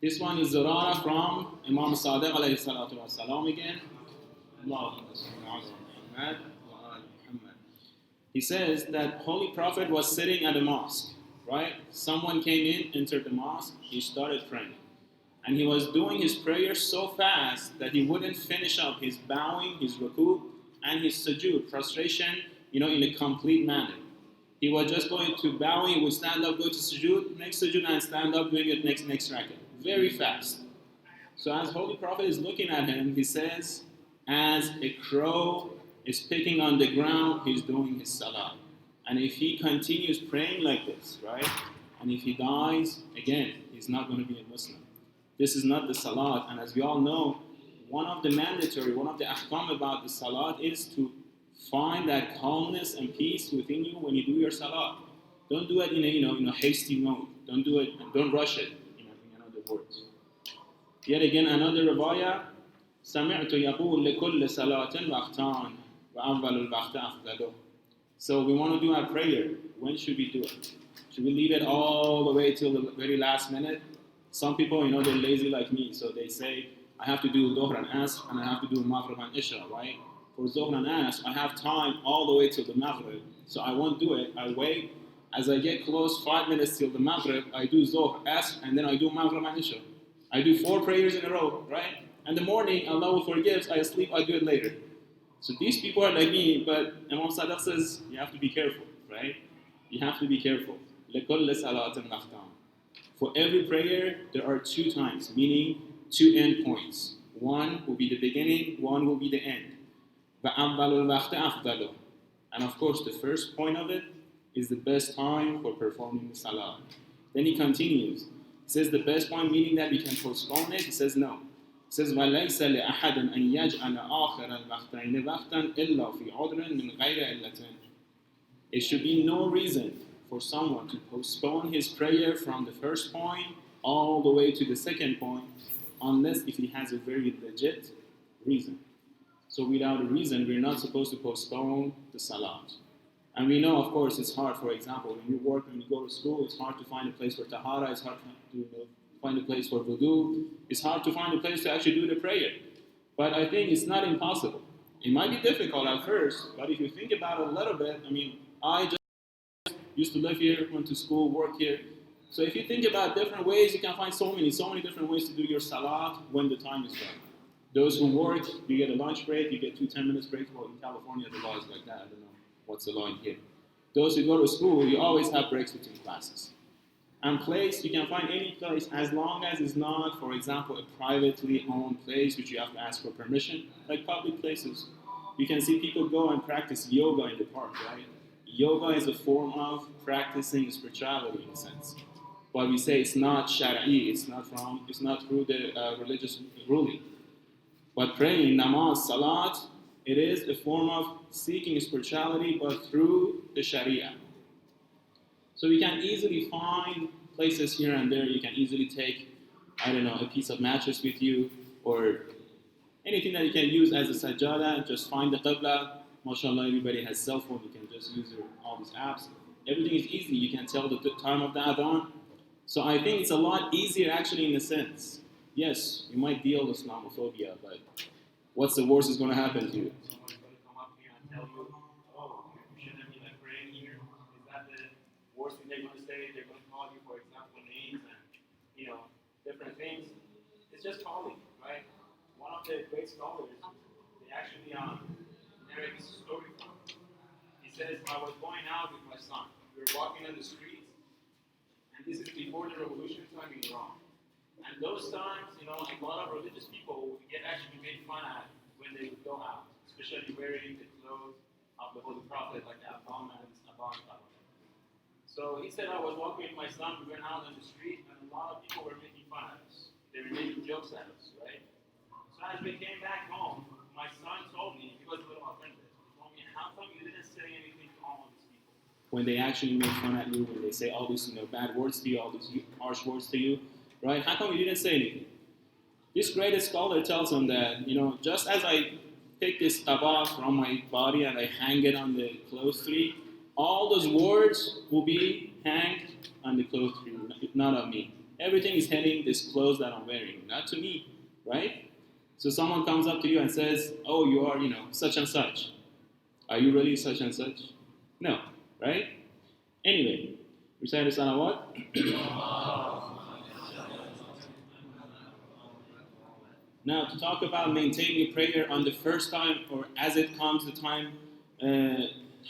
This one is Zurara from Imam Sadiq alayhi salatu wasalam again. He says that Holy Prophet was sitting at a mosque, right? Someone came in, entered the mosque, he started praying. And he was doing his prayer so fast that he wouldn't finish up his bowing, his ruku, and his sujood, prostration, in a complete manner. He was just going to bowing, he would stand up, go to sujood, next sujood, and stand up, doing it next rakah. Very fast. So as Holy Prophet is looking at him, he says, as a crow is picking on the ground, he's doing his salah. And if he continues praying like this, right, and if he dies, again, he's not going to be a Muslim. This is not the salat, and as we all know, one of the ahkam about the salat is to find that calmness and peace within you when you do your salat. Don't do it in a hasty mode. Don't do it, don't rush it, in other words. Yet again, another riwayah, سمعت يقول لكل صلاة وقتان وأول الوقت أفضله. So we want to do our prayer. When should we do it? Should we leave it all the way till the very last minute? Some people, they're lazy like me, so they say, I have to do Dhuhr and Asr, and I have to do Maghrib and Isha, right? For Dhuhr and Asr, I have time all the way till the Maghrib, so I won't do it. I wait. As I get close, 5 minutes till the Maghrib, I do Dhuhr, Asr, and then I do Maghrib and Isha. I do 4 prayers in a row, right? In the morning, Allah will forgive, I sleep, I do it later. So these people are like me, but Imam Sadiq says, you have to be careful, right? You have to be careful. لِكُلِّ صَلَاةٍ مَخْتَامٍ. For every prayer, there are 2 times, meaning 2 end points. One will be the beginning, one will be the end. وَأَوَّلُ الْوَقْتِ أَفْضَلُ. And of course, the first point of it is the best time for performing the salah. Then he continues. He says the best point, meaning that we can postpone it. He says no. He says, وَلَيْسَ لِأَحَدٍ أَنْ يَجْعَلَ آخِرَ الْوَقْتَيْنِ وَقْتًا إِلَّا فِي عُذْرٍ مِنْ غَيْرِ إِلَّةٍ. It should be no reason for someone to postpone his prayer from the first point all the way to the second point, unless if he has a very legit reason. So without a reason, we're not supposed to postpone the salat. And we know, of course, it's hard. For example, when you work, when you go to school, it's hard to find a place for tahara, it's hard to find a place for wudu, it's hard to find a place to actually do the prayer. But I think it's not impossible. It might be difficult at first, but if you think about it a little bit, I just used to live here, went to school, work here. So if you think about different ways, you can find so many different ways to do your salat when the time is right. Those who work, you get a lunch break, you get 2 10-minute breaks. Well, in California, the law is like that. I don't know what's the law in here. Those who go to school, you always have breaks between classes. And place, you can find any place as long as it's not, for example, a privately owned place which you have to ask for permission, like public places. You can see people go and practice yoga in the park, right? Yoga is a form of practicing spirituality in a sense. But we say it's not shari'i, it's not through the religious ruling. But praying, namaz, salat, it is a form of seeking spirituality, but through the sharia. So we can easily find places here and there. You can easily take, a piece of mattress with you, or anything that you can use as a sajjada. Just find the qibla. MashaAllah, everybody has cell phone. You can just use all these apps. Everything is easy. You can tell the time of the adhan. So I think it's a lot easier actually in a sense. Yes, you might deal with Islamophobia, but what's the worst is going to happen to you? Someone's going to come up here and tell you, oh, you shouldn't be praying here. Is that the worst thing they're going to say? They're going to call you, for example, names and, different things. It's just calling, right? One of the great scholars, they actually narrate this story for me. He says, I was going out with my son. We were walking on the streets, and this is before the revolution time in Iran. And those times, a lot of religious people would get actually made fun at when they would go out, especially wearing the clothes of the Holy Prophet, like the Abban and Abban. So he said, I was walking with my son, we went out on the street, and a lot of people were making fun at us. They were making jokes at us, right? So as we came back home, my son told me, he was a little offended. He told me, how come you didn't say anything to all of these people? When they actually make fun at you, when they say all these bad words to you, all these harsh words to you, right? How come you didn't say anything? This greatest scholar tells him that, just as I take this qaba from my body and I hang it on the clothes tree, all those words will be hanged on the clothes tree, not on me. Everything is hitting this clothes that I'm wearing, not to me, right? So someone comes up to you and says, oh, you are, such and such. Are you really such and such? No, right? Anyway, recite the salawat. Now, to talk about maintaining prayer on the first time, or as it comes the time,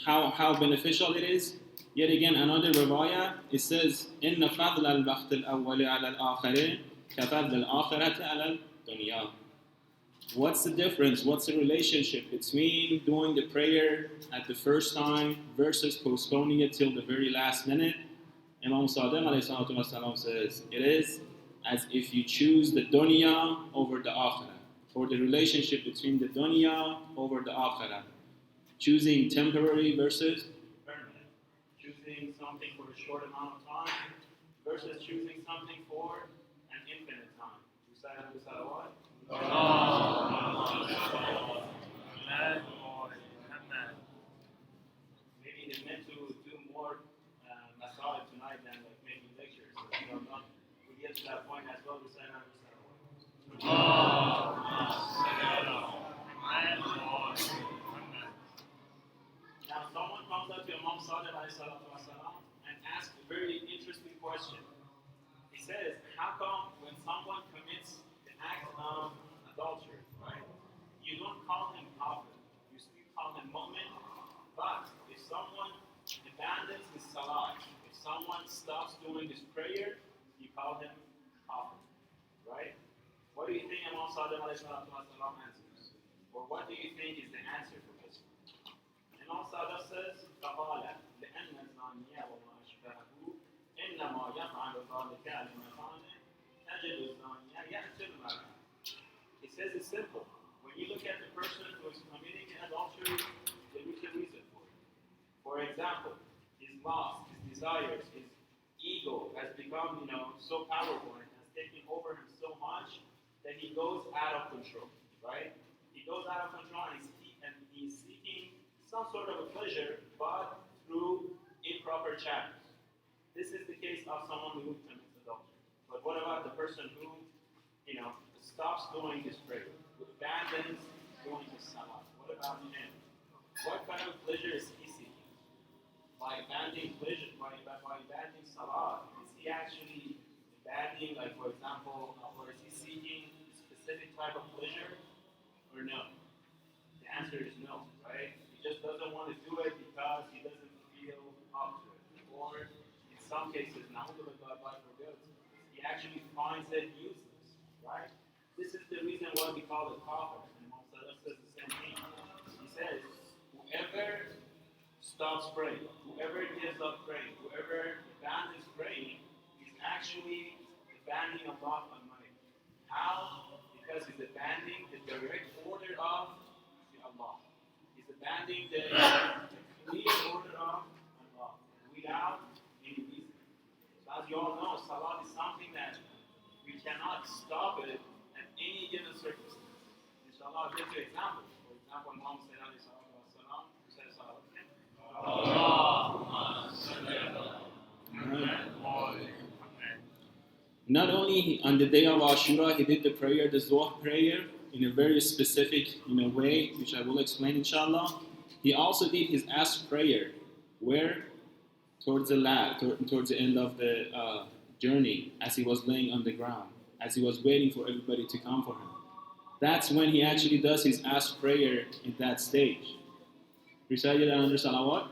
how beneficial it is. Yet again, another riwayah, it says, إِنَّ فَضْلَ الْوَقْتِ الْأَوَّلِ عَلَى الْآخَرِ كَفَضْلِ الْآخِرَةِ عَلَى الدُّنْيَا. What's the difference? What's the relationship between doing the prayer at the first time versus postponing it till the very last minute? Imam Sadiq ﷺ says, it is as if you choose the dunya over the akhirah, or the relationship between the dunya over the akhirah. Choosing temporary versus permanent. Choosing something for a short amount of time versus choosing something for an infinite time. Recite the salawat. Maybe they meant to do more masalih tonight than like making lectures. So we get to that point as well. Recite the Now, someone comes up to Imam Sadiq and asks a very interesting question. He says, how come when someone commits the act of adultery, right, you don't call him kafir, you still call him mu'min, but if someone abandons his salah, if someone stops doing his prayer, you call him kafir, right? What do you think Imam Sadiq answers? Or what do you think is the answer for this? Imam Sadiq says, فَقَالَ لِأَنَّ الزَّانِيَ وَمَا أَشْبَهَهُ إِنَّمَا يَفْعَلُ ذَلِكَ لِمَكَانٍ تَجِدُ الزَّانِيَ يَأْتِي الْمَرْأَةَ. He says it's simple. When you look at the person who is committing adultery, there is a reason for it. For example, his lust, his desires, his ego has become, so powerful and has taken over him so much that he goes out of control, right? He goes out of control and he's seeking some sort of a pleasure, but through improper channels. This is the case of someone who commits adultery. But what about the person who, stops doing his prayer, who abandons doing his salah? What about him? What kind of pleasure is he seeking? By abandoning pleasure, by abandoning salah, is he actually abandoning, like for example, or is he seeking a specific type of pleasure, or no? The answer is no, right? He just doesn't want to do it because he doesn't feel up to it. Or in some cases, na'udullah, God forbid, he actually finds it useless, right? This is the reason why we call it kafir. And Imam Sadiq says the same thing. He says, whoever stops praying, whoever gives up praying, whoever abandons praying, is actually abandoning Allah Almighty. How? Because he's abandoning the direct order of Allah. He's abandoning the clear order of Allah without any reason. So as you all know, salat is something that we cannot stop it at any given circumstance. Inshallah, I'll give you examples. For example, Muhammad said, who said salat? Not only on the day of Ashura, he did the prayer, the Zuhr prayer, in a very specific way, which I will explain inshallah. He also did his Asr prayer, where towards the end of the journey, as he was laying on the ground, as he was waiting for everybody to come for him. That's when he actually does his Asr prayer in that stage. Recited under salawat.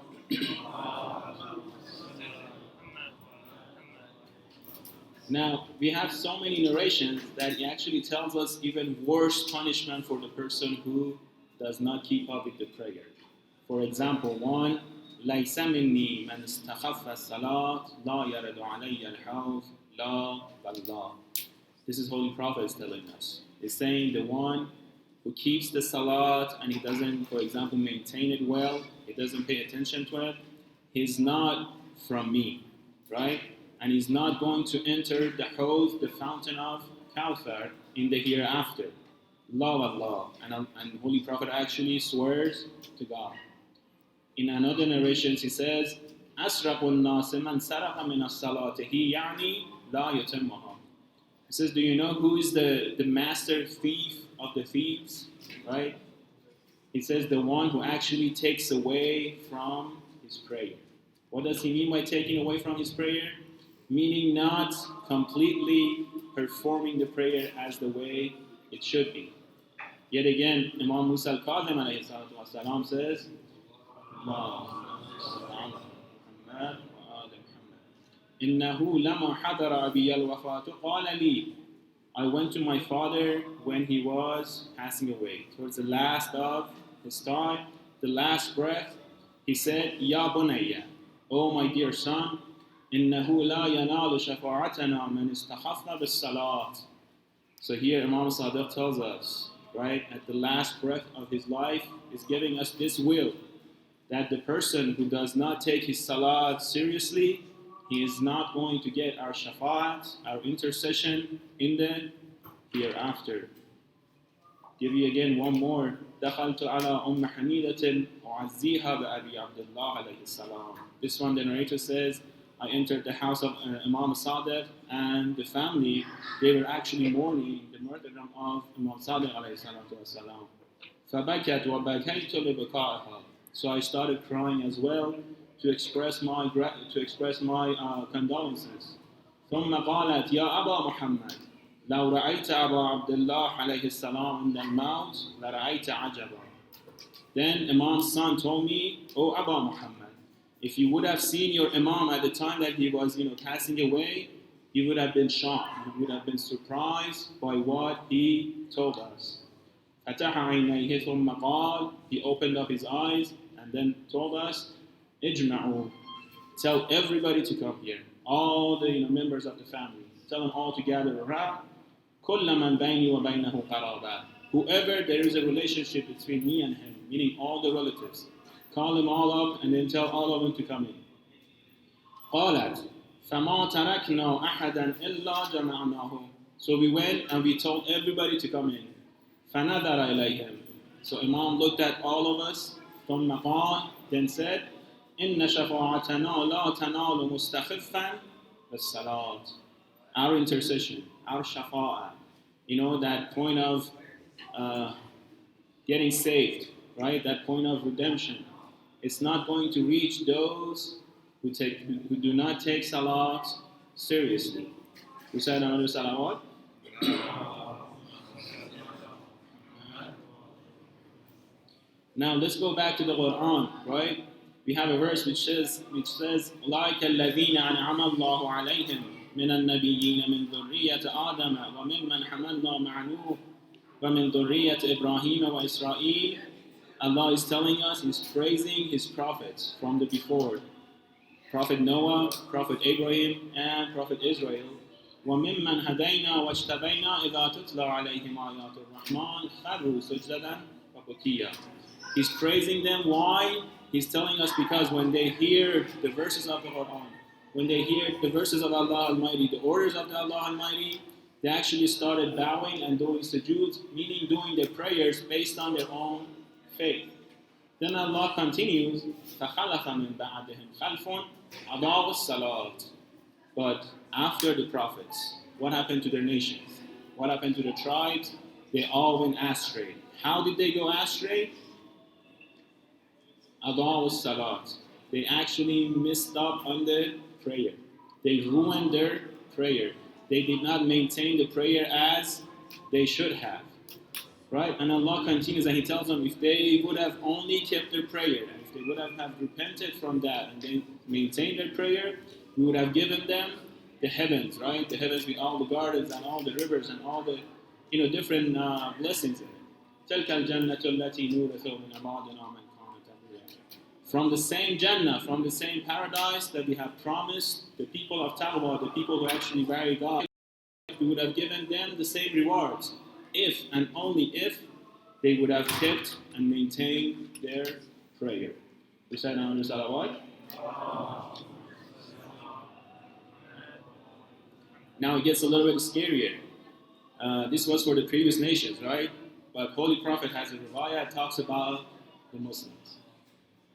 Now, we have so many narrations that it actually tells us even worse punishment for the person who does not keep up with the prayer. For example, one, لَيْسَ مِنِّي مَنْ اسْتَخَفَّ الصَّلَاةِ لَا يَرَدُ عَلَيَّ الْحَوْضِ لَا بَلَّا. This is Holy Prophet is telling us. He's saying the one who keeps the salat and he doesn't, for example, maintain it well, he doesn't pay attention to it, he's not from me, right? And he's not going to enter the Hawd, the fountain of Kawthar, in the hereafter. La wallah. And Holy Prophet actually swears to God. In another narration he says, أَسْرَقُ النَّاسِ مَنْ سَرَقَ مِنَ الصَّلَاةِ يَعْنِي لَا يُتِمُّهَا. He says, do you know who is the master thief of the thieves? Right? He says, the one who actually takes away from his prayer. What does he mean by taking away from his prayer? Meaning not completely performing the prayer as the way it should be. Yet again, Imam Musa al-Kazim alayhi salatu wasalam says, إِنَّهُ لَمَا حَضَرَ أَبِيَ الْوَفَاةُ قَالَ لِي I went to my father when he was passing away. Towards the last of his time, the last breath, he said, Ya bunayya, oh my dear son, إنه لا ينال شفاعتنا من استخفنا بالصلاة. So here Imam Sadiq tells us, right, at the last breath of his life, is giving us this will, that the person who does not take his salat seriously, he is not going to get our shafa'at, our intercession in the hereafter. Give you again one more. دخلت على أم حميدة أعزيها بأبي عبد الله عليه السلام. This one, the narrator says, I entered the house of Imam Sadiq, and the family, they were actually mourning the martyrdom of Imam Sadiq عليه الصلاة والسلام. فبكت وبكيت لبكائها. So I started crying as well to express my condolences. ثم قالت يا أبا محمد لو رأيت أبا عبد الله عليه السلام عند الموت لرأيت عجبا. Then Imam's son told me, Oh Abba Muhammad, if you would have seen your Imam at the time that he was passing away, you would have been shocked, you would have been surprised by what he told us. فتح عينيه ثم قال, he opened up his eyes and then told us, اجمعوا, tell everybody to come here, all the members of the family, tell them all to gather around. كل من بيني وبينه قرابة, whoever there is a relationship between me and him, meaning all the relatives, call them all up and then tell all of them to come in. قالت فما تركنا أحدا إلا جمعناه. So we went and we told everybody to come in. فنظر إليهم. So Imam looked at all of us. ثم قال, then said, إن شفاعتنا لا تنال مستخفا بالصلاة. Our intercession, our shafa'ah, that point of getting saved, right? That point of redemption. It's not going to reach those who do not take salat seriously. We said another salawat. Now let's go back to the Quran, right? We have a verse which says, "Like الذين أنعم الله عليهم من النبيين من ذرية آدم وممن حملنا مع نوح ومن ذرية إبراهيم وإسرائيل." Allah is telling us, He's praising His prophets from the before. Prophet Noah, Prophet Abraham, and Prophet Israel. وَمِمَّنْ هَدَيْنَا وَاجْتَبَيْنَا إِذَا تُتْلَى عَلَيْهِمْ آيَاتُ الرَّحْمَنِ خَرُّوا سُجَّدًا وَبُكِيًّا. He's praising them. Why? He's telling us because when they hear the verses of the Quran, when they hear the verses of Allah Almighty, the orders of Allah Almighty, they actually started bowing and doing sujood, meaning doing their prayers based on their own faith. Then Allah continues, فَخَلَفَ مِنْ بَعْدِهِمْ خَلْفٌ أَضَاعُوا الصَّلَاةِ. But after the prophets, what happened to their nations? What happened to the tribes? They all went astray. How did they go astray? أَضَاعُوا الصَّلَاةِ. They actually messed up on the prayer. They ruined their prayer. They did not maintain the prayer as they should have. Right? And Allah continues and He tells them if they would have only kept their prayer, and if they would have repented from that and then maintained their prayer, we would have given them the heavens, right? The heavens with all the gardens and all the rivers and all the different blessings in it. تِلْكَ الْجَنَّةُ الَّتِي نُورِثُ مِنْ عِبَادِنَا مَنْ كَانَ تَقِيًّا. From the same Jannah, from the same paradise that we have promised the people of Taqwa, the people who actually marry God, we would have given them the same rewards if and only if they would have kept and maintained their prayer. We said now in the salawat. Now it gets a little bit scarier. This was for the previous nations, right? But Holy Prophet has a riwayah, talks about the Muslims.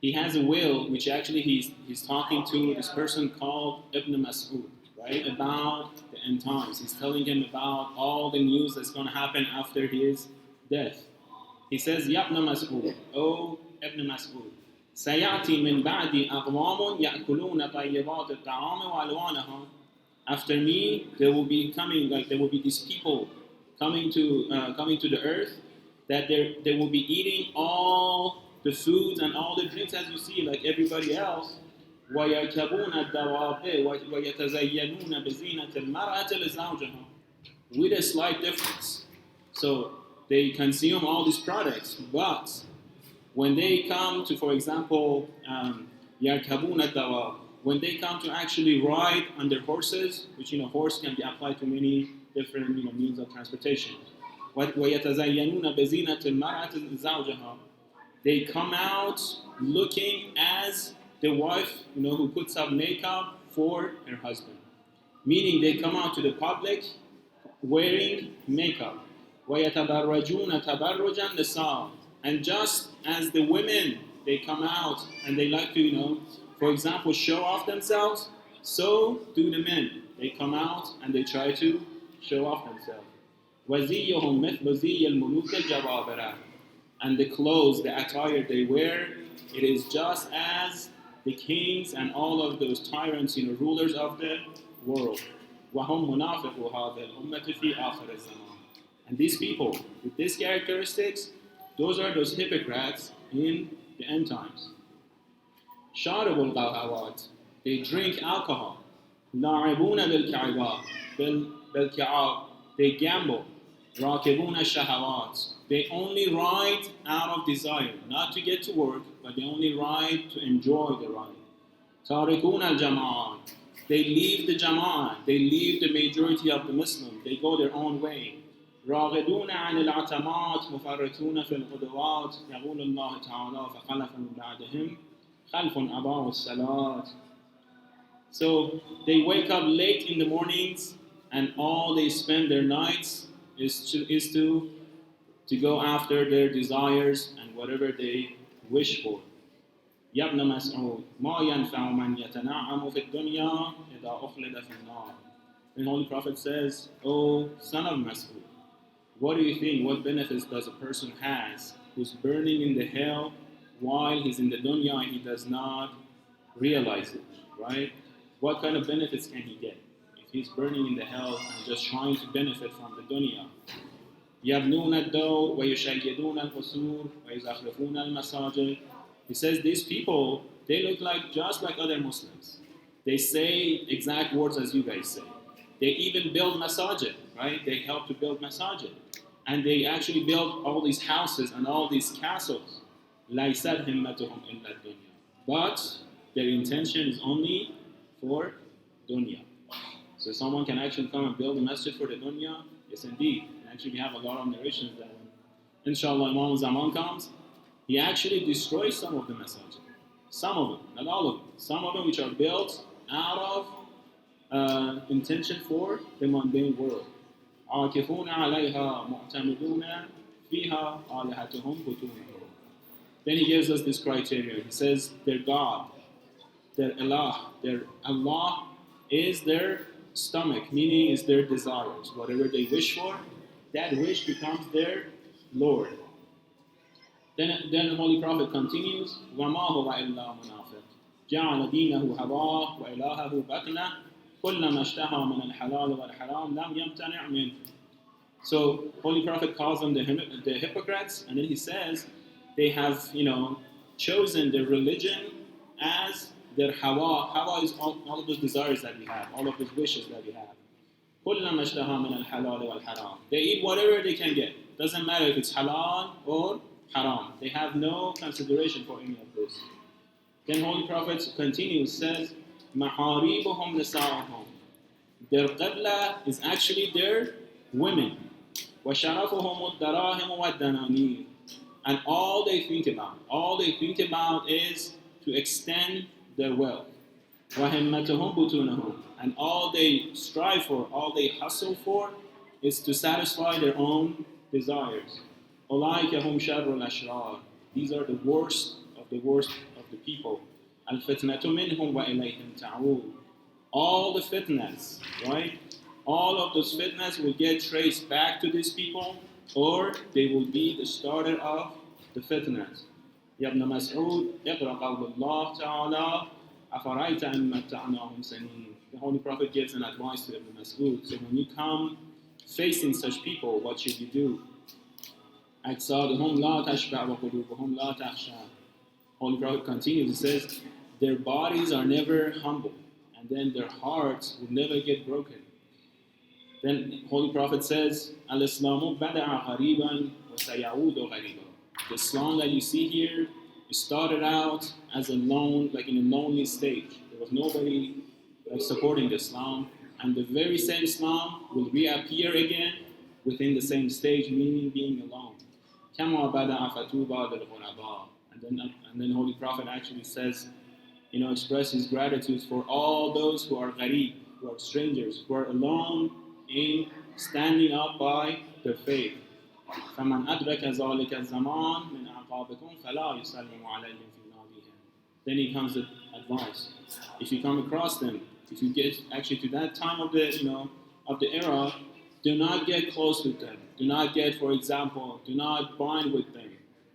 He has a will which actually he's talking to this person called Ibn Mas'ud, right? About the end times. He's telling him about all the news that's going to happen after his death. He says, Ya Ibn Mas'ud, O Ibn Mas'ud, سيأتي من بعدي أقوام يأكلون طيبات الطعام وألوانها. After me, there will be these people coming to the earth, that they will be eating all the foods and all the drinks as you see, like everybody else. وَيَرْكَبُونَ الدَّوَابِ وَيَتَزَيَّنُونَ بِزِينَةِ الْمَرْأَةِ لِزَوْجِهَا. with a slight difference. So they consume all these products, but when they come to, for example, يركبون الدواب, when they come to actually ride on their horses, which horse can be applied to many different means of transportation. ويتزينون بزينة المرأة زوجها, they come out looking as the wife, who puts up makeup for her husband. Meaning they come out to the public wearing makeup. وَيَتَبَرَّجُونَ تَبَرُّجَ النِّسَاءِ, and just as the women, they come out and they like to, for example, show off themselves, so do the men. They come out and they try to show off themselves. وَزِيُّهُمْ مِثْلُ زِيِّ الْمُلُوكِ الْجَبَابِرَةِ, and the clothes, the attire they wear, it is just as the kings and all of those tyrants, rulers of the world. وَهُمْ مُنَافِقُو هَذِهِ الْأُمَّةِ فِي آخِرِ الزَّمَانِ, and these people with these characteristics, those are those hypocrites in the end times. شَارِبُ الْقَهْوَاتِ, they drink alcohol. لَاعِبُونَ بِالْكِعَابِ, they gamble. رَاكِبُونَ الشَّهَوَاتِ, they only ride out of desire, not to get to work, but they only ride to enjoy the ride. تَارِكُونَ الْجَمَاعَةِ, they leave the jama'ah, they leave the majority of the Muslims, they go their own way. راغدون عن العتمات مفرطون في الغدوات يقول الله تعالى فخلف من بعدهم خلف أضاعوا الصلاة. So they wake up late in the mornings and all they spend their nights is to go after their desires and whatever they wish for. يا ابن مسعود ما ينفع من يتنعم في الدنيا إذا أخلد في النار. The Holy Prophet says, "O son of Mas'ud, what do you think? What benefits does a person has who's burning in the hell while he's in the dunya and he does not realize it, right? What kind of benefits can he get if he's burning in the hell and just trying to benefit from the dunya? يبنون الدور ويشيدون القصور ويزخرفون المساجد." He says these people, they look just like other Muslims. They say exact words as you guys say. They even build masajid, right? They help to build masajid. And they actually build all these houses and all these castles. لَيْسَتْ هِمَّتُهُمْ إِلَّا الدُّنْيَا. But their intention is only for dunya. So someone can actually come and build a masjid for the dunya. Yes, indeed. And actually we have a lot of narrations that when, inshallah, Imam Zaman comes, he actually destroys some of the masajid. Some of them, not all of them. Some of them which are built out of intention for the mundane world. عاكفون عليها معتمدون فيها آلهتهم بطونهم. Then he gives us this criteria. He says their God, their Allah is their stomach, meaning is their desires. Whatever they wish for, that wish becomes their Lord. Then the Holy Prophet continues, وَمَا هُوَ إِلَّا مُنَافِقٌ جَعَلَ دِينَهُ هَوَاهُ وَإِلَٰهَهُ بَطْنَهُ كُلَّمَا اشْتَهَى مِنَ الْحَلَالِ وَالْحَرَامِ لَمْ يَمْتَنِعْ مِنْهُ. So Holy Prophet calls them the hypocrites, and then he says they have chosen their religion as their hawa. Hawa is all of those desires that we have, all of those wishes that we have. كُلَّمَا اشْتَهَى مِنَ الْحَلَالِ وَالْحَرَامِ. They eat whatever they can get. Doesn't matter if it's halal or haram. They have no consideration for any of this. Then Holy Prophet continues, says, مَحَارِيبُهُمْ نِسَاءُهُمْ. Their qibla is actually their women. وَشَرَفُهُمُ الدَّرَاهِمُ وَالدَّنَانِيرُ. And all they think about is to extend their wealth. وَهِمَّتُهُمْ بُطُونَهُمْ. And all they strive for, all they hustle for, is to satisfy their own desires. أُولَٰئِكَ هُمْ شَرُّ الْأَشْرَارِ. These are the worst of the people. الْفِتْنَةُ مِنْهُمْ وَإِلَيْهِمْ تَعُودُ. All the fitnas, right? All of those fitnas will get traced back to these people, or they will be the starter of the fitnas. يَا ابْنَ مَسْعُودٍ اقْرَأْ قَوْلَ اللَّهِ تَعَالَى أَفَرَأَيْتَ إِن مَّتَّعْنَاهُمْ سِنِينَ. The Holy Prophet gives an advice to Ibn Mas'ud. So when you come facing such people, what should you do? أَجْسَادُهُمْ لَا تَشْبَعْ وَقُلُوبُهُم لَا تَخْشَىٰ. Holy Prophet continues, he says, their bodies are never humble, and then their hearts will never get broken. Then Holy Prophet says, Al-Islamu bada'a ghariban wa sayaudu ghariban. The Islam that you see here, it started out as like in a lonely stage. There was nobody supporting the Islam, and the very same Islam will reappear again within the same stage, meaning being alone. كَمَا بَدَعَ فَتُوبَى لِلْغُرَبَاءِ. And then Holy Prophet actually says, express his gratitude for all those who are gharib, who are strangers, who are alone in standing up by their faith. فَمَنْ أَدْرَكَ ذَلِكَ الزَّمَانِ مِنْ أَعْقَابِكُمْ فَلَا يُسَلِّمُ عَلَيْهِمْ فِي نَادِهِمْ. Then he comes with advice. If you come across them, if you get actually to that time of the era, do not get close with them. Do not get, for example, do not bind with them.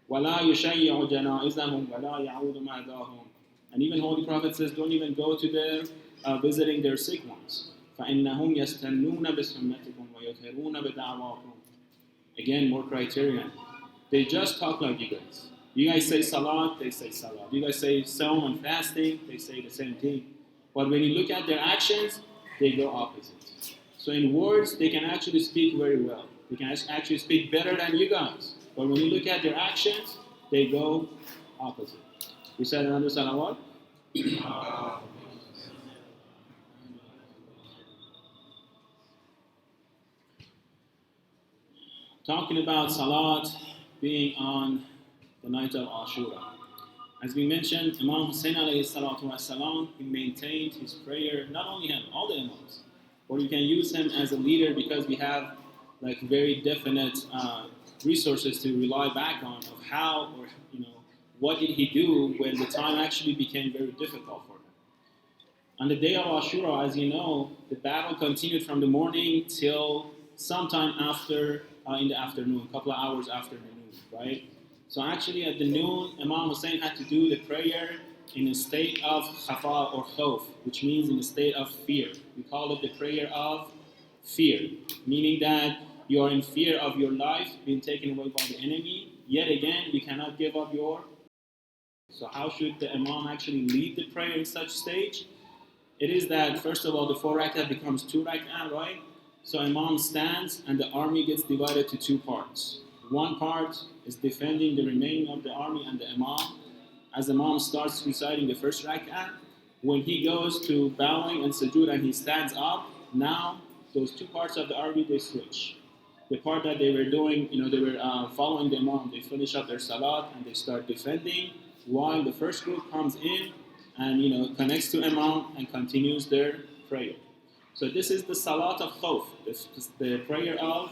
وَلَا يُشَيِّعُ جَنَائِزَهُمْ وَلَا يَعُودُ مَعْدَاهُمْ. And even Holy Prophet says, don't even go to their visiting their sick ones. فَإِنَّهُمْ يَسْتَنُّونَ بِسُنَّتِكُمْ وَيُظْهِرُونَ بِدَعْوَاكُمْ. Again, more criterion. They just talk like you guys. You guys say salat, they say salat. You guys say sawm and fasting, they say the same thing. But when you look at their actions, they go opposite. So in words, they can actually speak very well. They can actually speak better than you guys. But when you look at their actions, they go opposite. We said another salawat. Talking about salat being on the night of Ashura. As we mentioned, Imam Hussein alayhi salatu wasalam, he maintained his prayer, not only him, all the imams. Or you can use him as a leader because we have very definite resources to rely back on of how or what did he do when the time actually became very difficult for him. On the day of Ashura, as you know, the battle continued from the morning till sometime after in the afternoon, a couple of hours after the noon, right? So actually at the noon, Imam Hussein had to do the prayer in a state of khafa or khawf, which means in a state of fear. We call it the prayer of fear, meaning that you are in fear of your life being taken away by the enemy. Yet again, you cannot give up your. So how should the Imam actually lead the prayer in such stage? It is that first of all, the 4 rak'ah becomes 2 rak'ah, right? So Imam stands and the army gets divided to 2 parts. One part is defending the remaining of the army and the Imam. As Imam starts reciting the first rak'ah, when he goes to bowing and sujood and he stands up, now those 2 parts of the army, they switch. The part that they were doing, they were following the Imam, they finish up their salat and they start defending, while the first group comes in and connects to Imam and continues their prayer. So this is the salat of khawf, the prayer of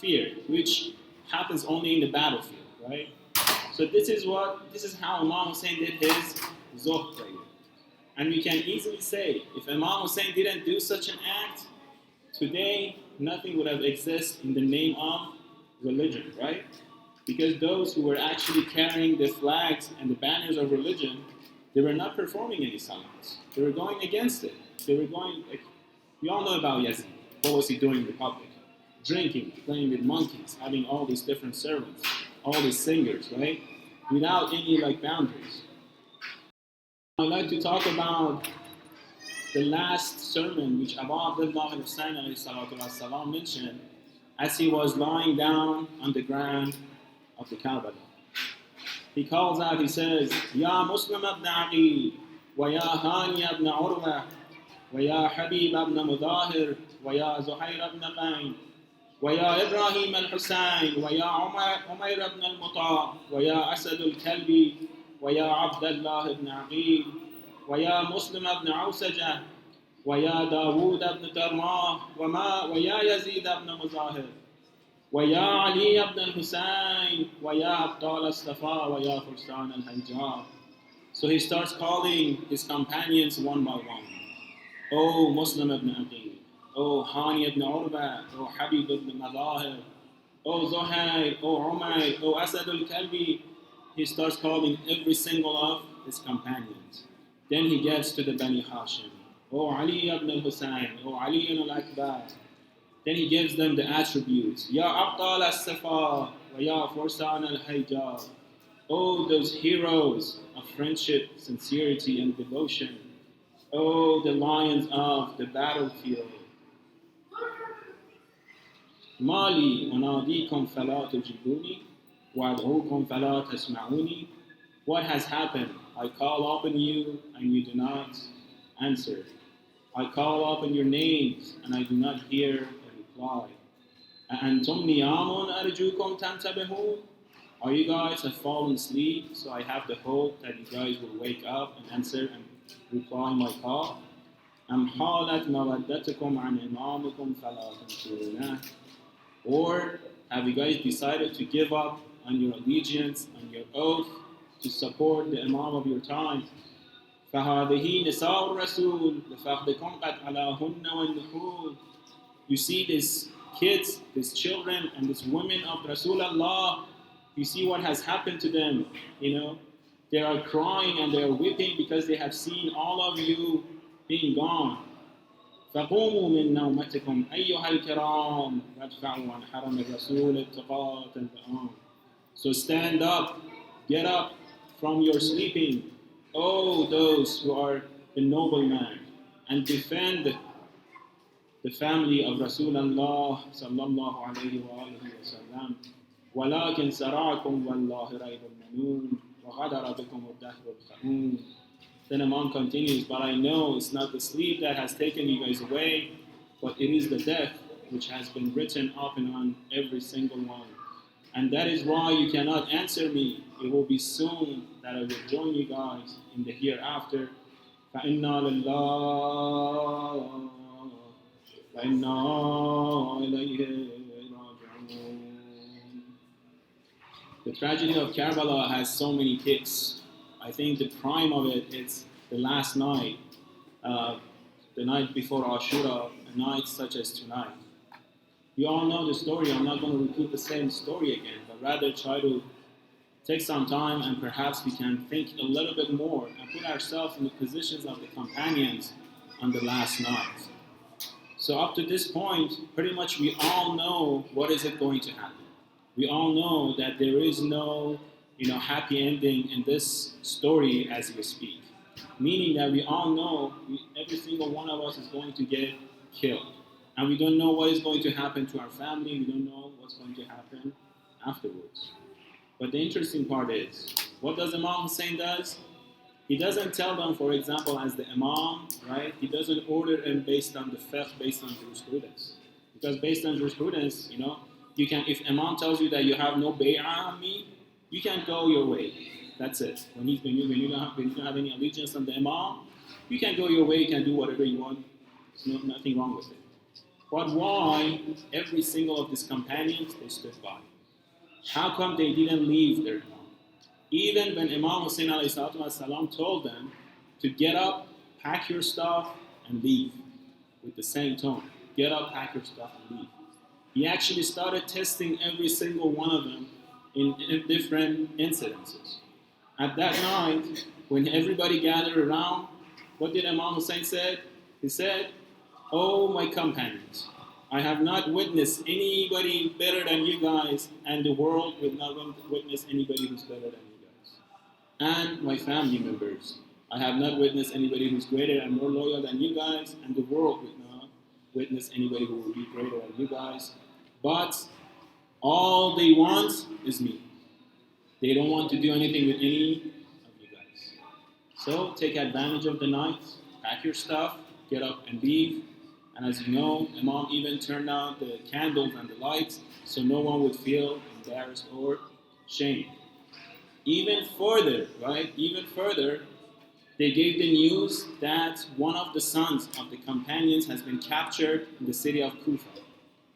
fear, which happens only in the battlefield, right? So this is how Imam Hussein did his Zuhr prayer. And we can easily say, if Imam Hussein didn't do such an act, today nothing would have existed in the name of religion, right? Because those who were actually carrying the flags and the banners of religion, they were not performing any salats. They were going against it. They were going, we all know about Yazid. What was he doing in the public? Drinking, playing with monkeys, having all these different servants, all these singers, right? Without any boundaries. I'd like to talk about the last sermon which Abu Abdullah al-Husayn alayhi mentioned as he was lying down on the ground of the Kaaba. He calls out, he says, Ya Muslim ibn Aqil, wa ya Hani ibn Urwa, wa ya Habib ibn Mudahir, wa ya Zuhair ibn Qayn, wa ya Ibrahim al-Husayn, wa ya Umayr ibn al-Muta, wa ya Asad al-Kalbi, wa ya Abdullah ibn Aqil, wa ya Muslim ibn Awsajah, wa ya Dawood ibn Tarmah, wa ya Yazid ibn Muzahir, ويا علي بن الحسين ويا أبطال الصفا ويا فرسان الحجاب. So he starts calling his companions one by one. Oh Muslim ibn Aqil, oh Hani ibn Urwa, oh Habib ibn Madahir, oh Zuhair, oh Umayr, oh Asad al-Kalbi. He starts calling every single of his companions. Then he gets to the Bani Hashim. Oh Ali ibn al-Husayn, oh Ali al-Akbar. Then he gives them the attributes. Ya Abtal al-Safa, wa ya Fursan al-Hijab. Oh, those heroes of friendship, sincerity, and devotion. Oh, the lions of the battlefield. ما لي أناديكم فلا تجيبوني وأدعوكم فلا تسمعوني. What has happened? I call upon you and you do not answer. I call upon your names and I do not hear a reply. أأنتم نيام أرجوكم تنتبهون. Are you guys have fallen asleep? So I have the hope that you guys will wake up and answer and reply my call. أم حالت مودتكم عن إمامكم فلا تنكرونه. Or have you guys decided to give up on your allegiance, on your oath, to support the Imam of your time? فهذه نساء الرسول لفخذكم قد علاهن والنحول. You see these kids, these children, and these women of Rasulullah. You see what has happened to them. They are crying and they are weeping because they have seen all of you being gone. فقوموا من نومتكم أيها الكرام وادفعوا عن حرم الرسول اتقاة الذئام. So stand up, get up from your sleeping, O those who are the noble man, and defend the family of Rasulullah sallallahu alayhi wa alihi wa sallam. ولكن سراكم والله ريب المنون وغدر بكم الدهر الخؤون. Then Imam continues, but I know it's not the sleep that has taken you guys away, but it is the death which has been written up and on every single one. And that is why you cannot answer me. It will be soon that I will join you guys in the hereafter. فَإِنَّا لِلَّهِ وَإِنَّا إِلَيْهِ رَاجِعُونَ. The tragedy of Karbala has so many peaks. I think the prime of it is the last night, the night before Ashura, a night such as tonight. You all know the story. I'm not going to repeat the same story again, but rather try to take some time and perhaps we can think a little bit more and put ourselves in the positions of the companions on the last night. So up to this point, pretty much we all know what is it going to happen. We all know that there is no happy ending in this story as we speak. Meaning that we all know every single one of us is going to get killed. And we don't know what is going to happen to our family. We don't know what's going to happen afterwards. But the interesting part is, what does Imam Hussein does? He doesn't tell them, for example, as the Imam, right? He doesn't order them based on the fiqh, based on jurisprudence. Because based on jurisprudence, you can, if Imam tells you that you have no bay'ah on me, you can go your way. That's it. When you don't have any allegiance on the Imam, you can go your way, you can do whatever you want. There's nothing wrong with it. But why every single of these companions, they stood by? How come they didn't leave their Imam? Even when Imam Hussein ﷺ told them to get up, pack your stuff, and leave, with the same tone. Get up, pack your stuff, and leave. He actually started testing every single one of them in different incidences. At that night, when everybody gathered around, what did Imam Hussein say? He said, "Oh, my companions, I have not witnessed anybody better than you guys, and the world will not witness anybody who's better than you guys. And my family members, I have not witnessed anybody who's greater and more loyal than you guys, and the world will not witness anybody who will be greater than you guys. But all they want is me. They don't want to do anything with any of you guys. So take advantage of the night, pack your stuff, get up and leave. And as you know, Imam even turned on the candles and the lights so no one would feel embarrassed or shamed. Even further, they gave the news that one of the sons of the companions has been captured in the city of Kufa.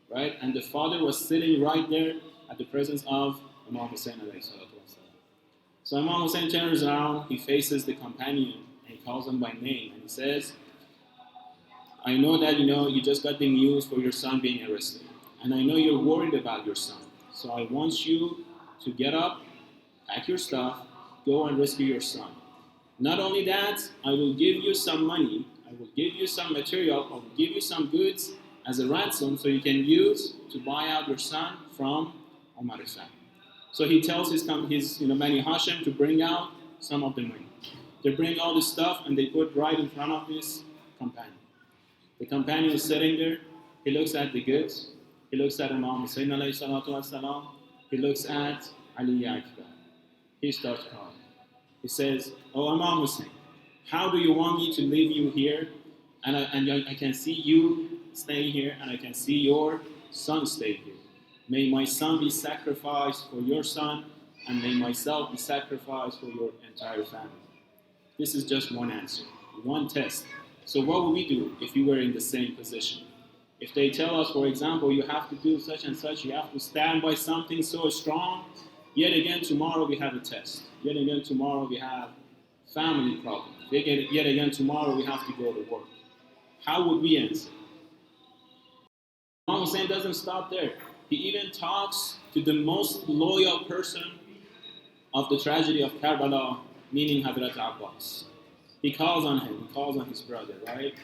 Right? And the father was sitting right there at the presence of Imam Hussein alayhi salatu wasalam. So Imam Hussein turns around, he faces the companion, and he calls him by name, and he says, I know that you just got the news for your son being arrested. And I know you're worried about your son. So I want you to get up, pack your stuff, go and rescue your son. Not only that, I will give you some money, I will give you some material, I will give you some goods as a ransom so you can use to buy out your son from Umar Hassan. So he tells his Bani Hashim to bring out some of the money. They bring all this stuff and they put right in front of his companion. The companion is sitting there, he looks at the goods, he He looks at Imam Hussein alayhi salatu wasalam. He looks at Ali Akbar. He starts crying. He says, "Oh Imam Hussein, how do you want me to leave you here? And I can see you staying here, and I can see your son stay here. May my son be sacrificed for your son, and may myself be sacrificed for your entire family." This is just one answer, one test. So what would we do if we were in the same position? If they tell us, for example, you have to do such and such, you have to stand by something so strong, yet again tomorrow we have a test. Yet again tomorrow we have family problems. Yet again tomorrow we have to go to work. How would we answer? Imam Hussein doesn't stop there. He even talks to the most loyal person of the tragedy of Karbala, meaning Hazrat Abbas. He calls on him, he calls on his brother, right?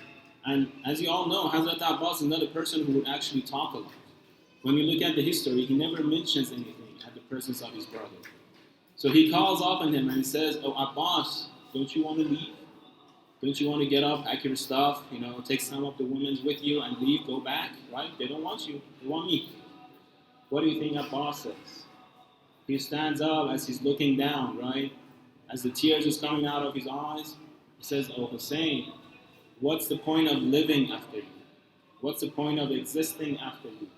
And as you all know, Hazrat Abbas is not a person who would actually talk a lot. When you look at the history, he never mentions anything at the presence of his brother. So he calls up on him and he says, "Oh Abbas, don't you want to leave? Don't you want to get up, pack your stuff, take some of the women with you and leave, go back, right? They don't want you, they want me." What do you think Abbas says? He stands up as he's looking down, right? As the tears is coming out of his eyes, he says, "Oh Hussein, what's the point of living after you? What's the point of existing after you?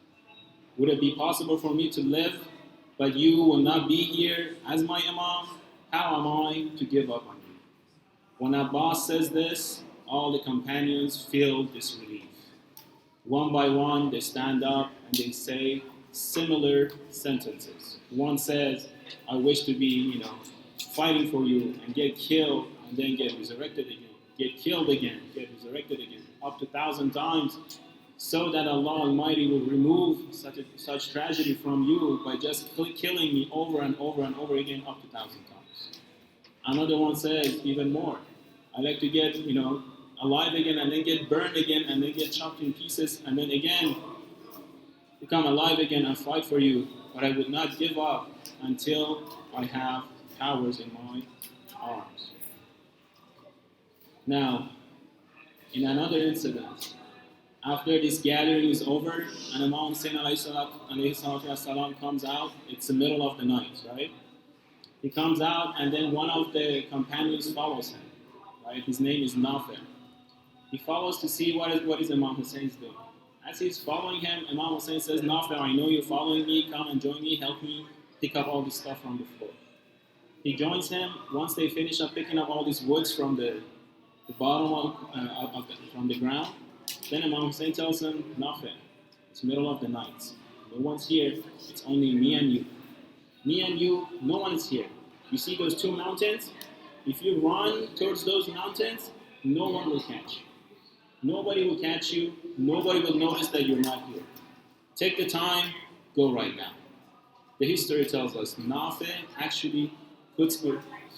Would it be possible for me to live, but you will not be here as my Imam? How am I to give up on you?" When Abbas says this, all the companions feel this relief. One by one, they stand up and they say similar sentences. One says, "I wish to be, fighting for you and get killed and then get resurrected again. Get killed again, get resurrected again, up to 1,000 times, so that Allah Almighty will remove such tragedy from you by just killing me over and over and over again up to 1,000 times." Another one says even more, "I like to get, alive again and then get burned again and then get chopped in pieces and then again become alive again and fight for you, but I would not give up until I have powers in my arms." Now, in another incident, after this gathering is over and Imam Hussein alayhi comes out, it's the middle of the night, right? He comes out and then one of the companions follows him, right? His name is Nafi. He follows to see what is Imam Hussein's doing. As he's following him, Imam Hussein says, "Nafi, I know you're following me, come and join me, help me pick up all this stuff from the floor." He joins him. Once they finish up picking up all these woods from the bottom from the ground, then Imam Hussein tells him, "Nafi, it's middle of the night. No one's here. It's only me and you. Me and you, no one is here. You see those two mountains? If you run towards those mountains, no one will catch you. Nobody will catch you. Nobody will notice that you're not here. Take the time, go right now." The history tells us Nafi actually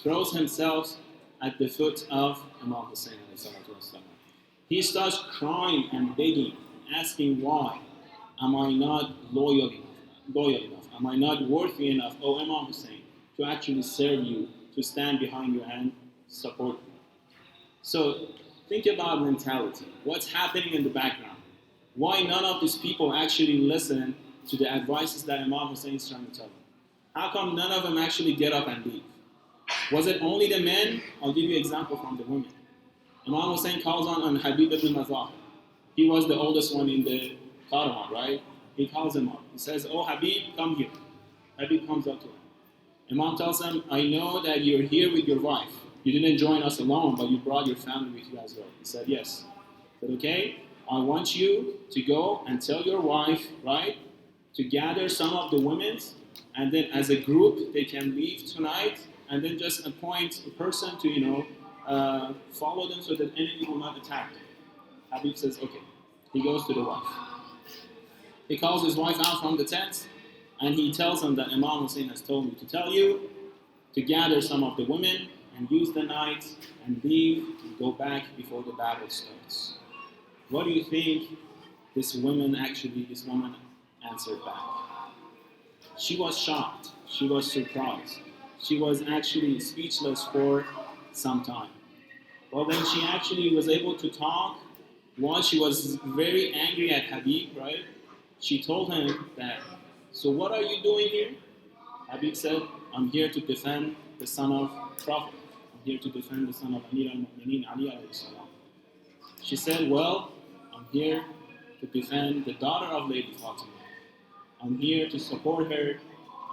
throws himself at the foot of Imam Hussein. He starts crying and begging, asking, "Why am I not loyal enough? Am I not worthy enough, O Imam Hussein, to actually serve you, to stand behind you and support you?" So think about mentality. What's happening in the background? Why none of these people actually listen to the advices that Imam Hussein is trying to tell them? How come none of them actually get up and leave? Was it only the men? I'll give you an example from the women. Imam Hussein calls on Habib ibn Mazahir. He was the oldest one in the caravan, right? He calls him up. He says, "Oh Habib, come here." Habib comes up to him. Imam tells him, "I know that you're here with your wife. You didn't join us alone, but you brought your family with you as well." He said, "Yes." He said, "Okay, I want you to go and tell your wife, right, to gather some of the women, and then as a group they can leave tonight, and then just appoint a person to, follow them so that enemy will not attack them." Habib says, "Okay." He goes to the wife. He calls his wife out from the tent, and he tells him that Imam Hussein has told me to tell you to gather some of the women and use the night and leave and go back before the battle starts. What do you think this woman answered back? She was shocked. She was surprised. She was actually speechless for some time. But when she actually was able to talk, one, she was very angry at Habib, right? she told him that, so what are you doing here? Habib said, I'm here to defend the son of Prophet. I'm here to defend the son of Amir al-Mu'mineen, Ali alayhi salam. She said, well, I'm here to defend the daughter of Lady Fatima. I'm here to support her,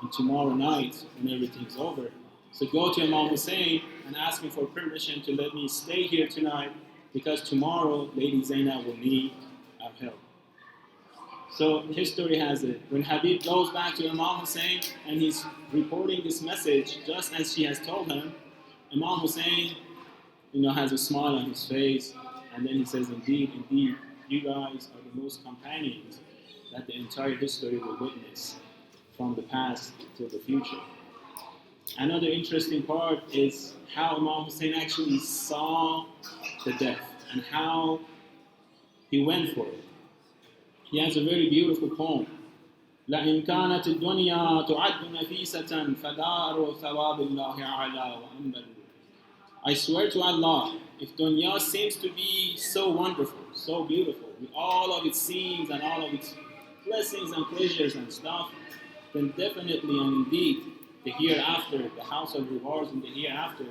and tomorrow night, when everything's over, so go to Imam Hussein and ask him for permission to let me stay here tonight, because tomorrow Lady Zainab will need our help. So history has it, when Habib goes back to Imam Hussein and he's reporting this message just as she has told him, Imam Hussein, has a smile on his face, and then he says, indeed, you guys are the most companions that the entire history will witness, from the past to the future. Another interesting part is how Imam Hussein actually saw the death and how he went for it. He has a very beautiful poem. لَإِنْ كَانَتِ الدُّنْيَا تُعَدُّ نَفِيسَةً فَدَارُ ثَوَابِ اللَّهِ عَلَى وَأَنْبَلُ. I swear to Allah, if dunya seems to be so wonderful, so beautiful, with all of its scenes and all of its blessings and pleasures and stuff, then definitely and indeed the hereafter, the house of rewards in the hereafter,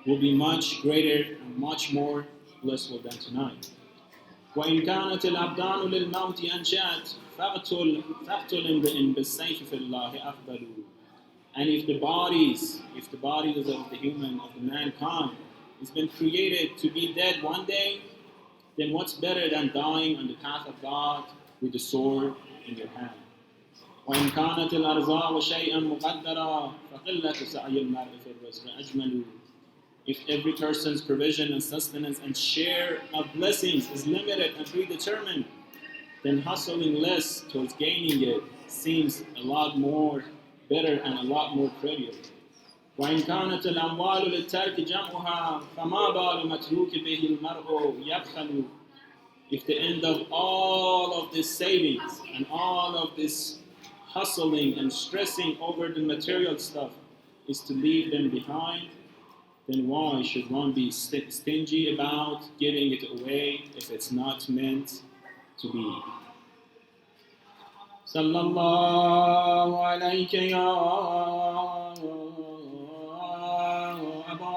will be much greater and much more blissful than tonight. وإن كانت الأبدان للموت أنشأت فاقتل امرئ بالسيف في الله أفضل. And if the bodies of the human, of the mankind, has been created to be dead one day, then what's better than dying on the path of God with the sword in your hand? وإن كانت الأرزاق شيئا مقدرا فقلة سعي المرء في الرزق أجمل. If every person's provision and sustenance and share of blessings is limited and predetermined, then hustling less towards gaining it seems a lot more better and a lot more prettier. وإن كانت الأموال للترك جمعها فما بال متروك به المرء يبخل. If the end of all of this savings and all of this hustling and stressing over the material stuff is to leave them behind, then why should one be stingy about giving it away if it's not meant to be? Sallallahu alayka ya Aba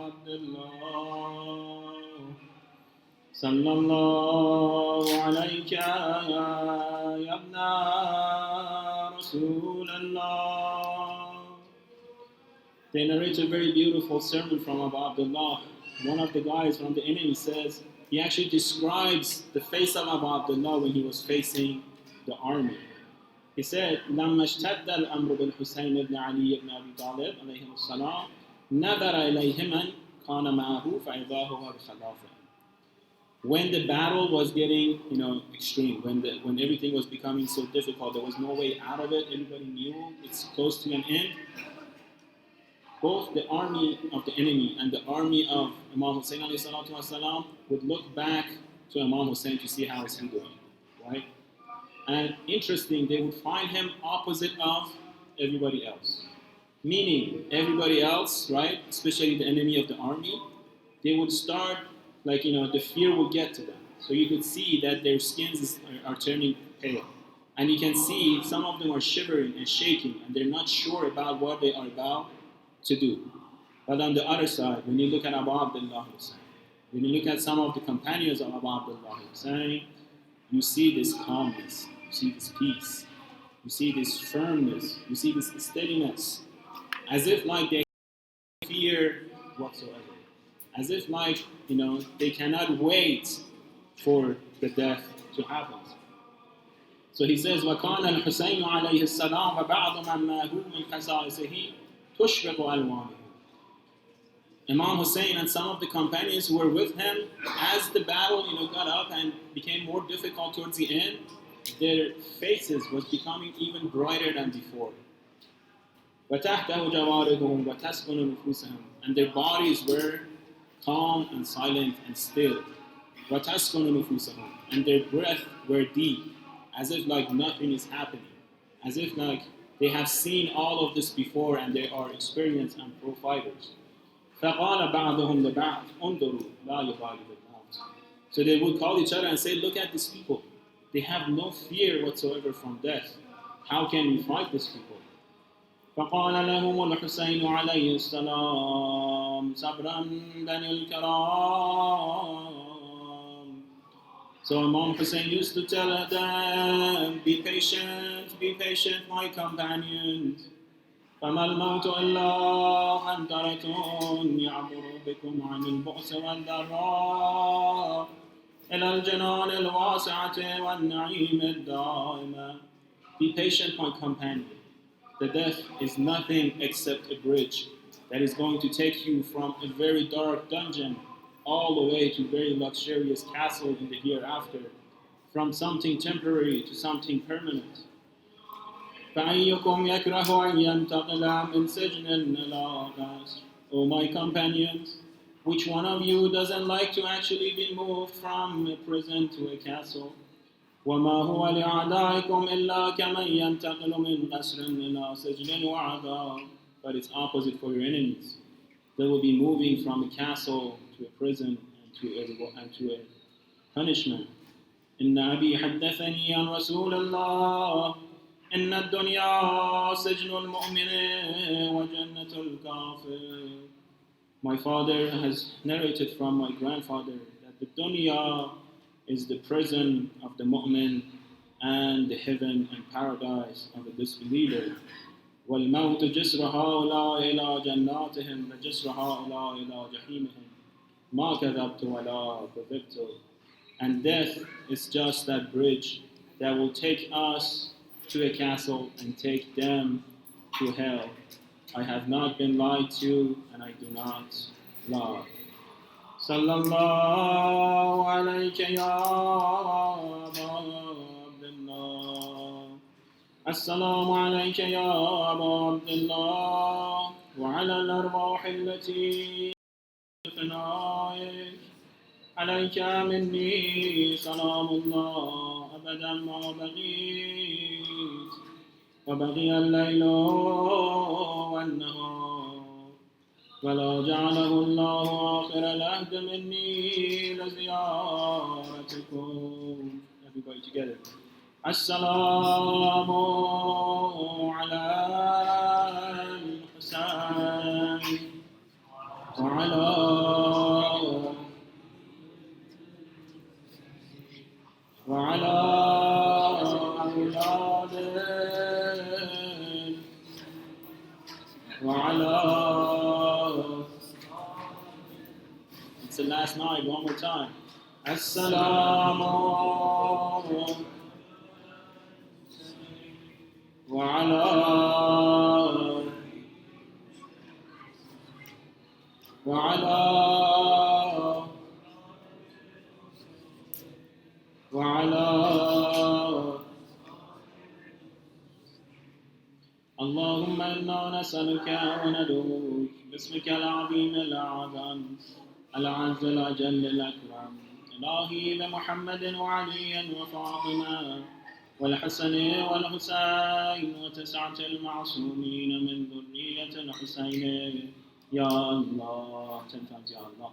Abdullah. Sallallahu alayka ya Ibna Rasulallah. They narrate a very beautiful sermon from Abu Abdullah. One of the guys from the enemy says, he actually describes the face of Abu Abdullah when he was facing the army. He said, لما اشتد الأمر بالحسين بن علي بن أبي طالب عليهم السلام نظر إليهما كان معه فإذا هو بخلافه. When the battle was getting, extreme, when everything was becoming so difficult, there was no way out of it, everybody knew it's close to an end, both the army of the enemy and the army of Imam Hussein والسلام, would look back to Imam Hussein to see how is he doing, right? And interesting, they would find him opposite of everybody else. Meaning, everybody else, right, especially the enemy of the army, they would start, the fear would get to them. So you could see that their skins are turning pale. And you can see some of them are shivering and shaking, and they're not sure about what they are about to do. But on the other side, when you look at Abu Abdullah Hussein, when you look at some of the companions of Abu Abdullah Hussein, you see this calmness, you see this peace, you see this firmness, you see this steadiness, as if they fear whatsoever, as if they cannot wait for the death to happen. So he says, وَكَانَ الْحُسَيْنُ عَلَيْهِ السَّلَامُ وَبَعْضُ مَنْ مَاهُ مِنْ خَصَائِصِهِ تُشْرِقُ أَلْوَانُهُ. Imam Hussein and some of the companions who were with him, as the battle got up and became more difficult towards the end, their faces was becoming even brighter than before. وَتَحْتَهُ جَوَارِهُمْ وَتَسْكُنُ نُفُوسَهُمْ. And their bodies were calm and silent and still. وَتَسْكُنُ نُفُوسَهُمْ. And their breath were deep, as if nothing is happening, as if they have seen all of this before and they are experienced and pro fighters. فَقَالَ بَعْضُهُمْ لِبَعْضٍ انظُرُوا لَا يُبَالِ بِالْمَوْتِ. So they would call each other and say, look at these people. They have no fear whatsoever from death. How can we fight these people? فقال لهم الحسين عليه السلام صبرا بني الكرام. So Imam Hussein used to tell them, be patient, my companions. فما الموت إلا حنطرة يعبر بكم عن البؤس والضراء إلى الجنان الواسعة والنعيم الدائم. Be patient, my companion. The death is nothing except a bridge that is going to take you from a very dark dungeon all the way to a very luxurious castle in the hereafter, from something temporary to something permanent. فأيكم يكره أن ينتقل من سجن إلى قصر. O my companions, which one of you doesn't like to actually be moved from a prison to a castle? وما هو لأعدائكم إلا كمن ينتقل من قصر إلى سجن وعذاب. But it's opposite for your enemies. They will be moving from a castle to a prison and to a punishment. إن أبي حدثني عن رسول الله إن الدنيا سجن المؤمن وجنة الكافر. My father has narrated from my grandfather that the dunya is the prison of the mu'min and the heaven and paradise of the disbeliever. وَالْمَوْتُ جِسْرُ هَؤُلَاءِ إِلَى جَنَّاتِهِمْ وَجِسْرُ هَؤُلَاءِ إِلَى جَحِيمِهِمْ مَا كَذَبْتُ وَلَا كَذِبْتُ. And death is just that bridge that will take us to a castle and take them to hell. I have not been lied to and I do not lie. صلى الله عليك يا أبا عبد الله. السلام عليك يا أبا عبد الله وعلى الأرواح التي فنائك. عليك مني سلام الله أبدا ما بقيت وبقي الليل والنهار ولا جعله الله آخر العهد مني لزيارتكم. Everybody together. السلام على الحسين وعلى أولاده وعلى. It's the last night, one more time. Assalamu وعلى وعلى وعلى اللهم إنا نسألك وندعوك باسمك العظيم الأعظم الأعز الأجل الأكرم. إلهي بمحمد وعلي وفاطمة والحسن والحسين وتسعة المعصومين من ذرية الحسين. يا الله. 10 times يا الله.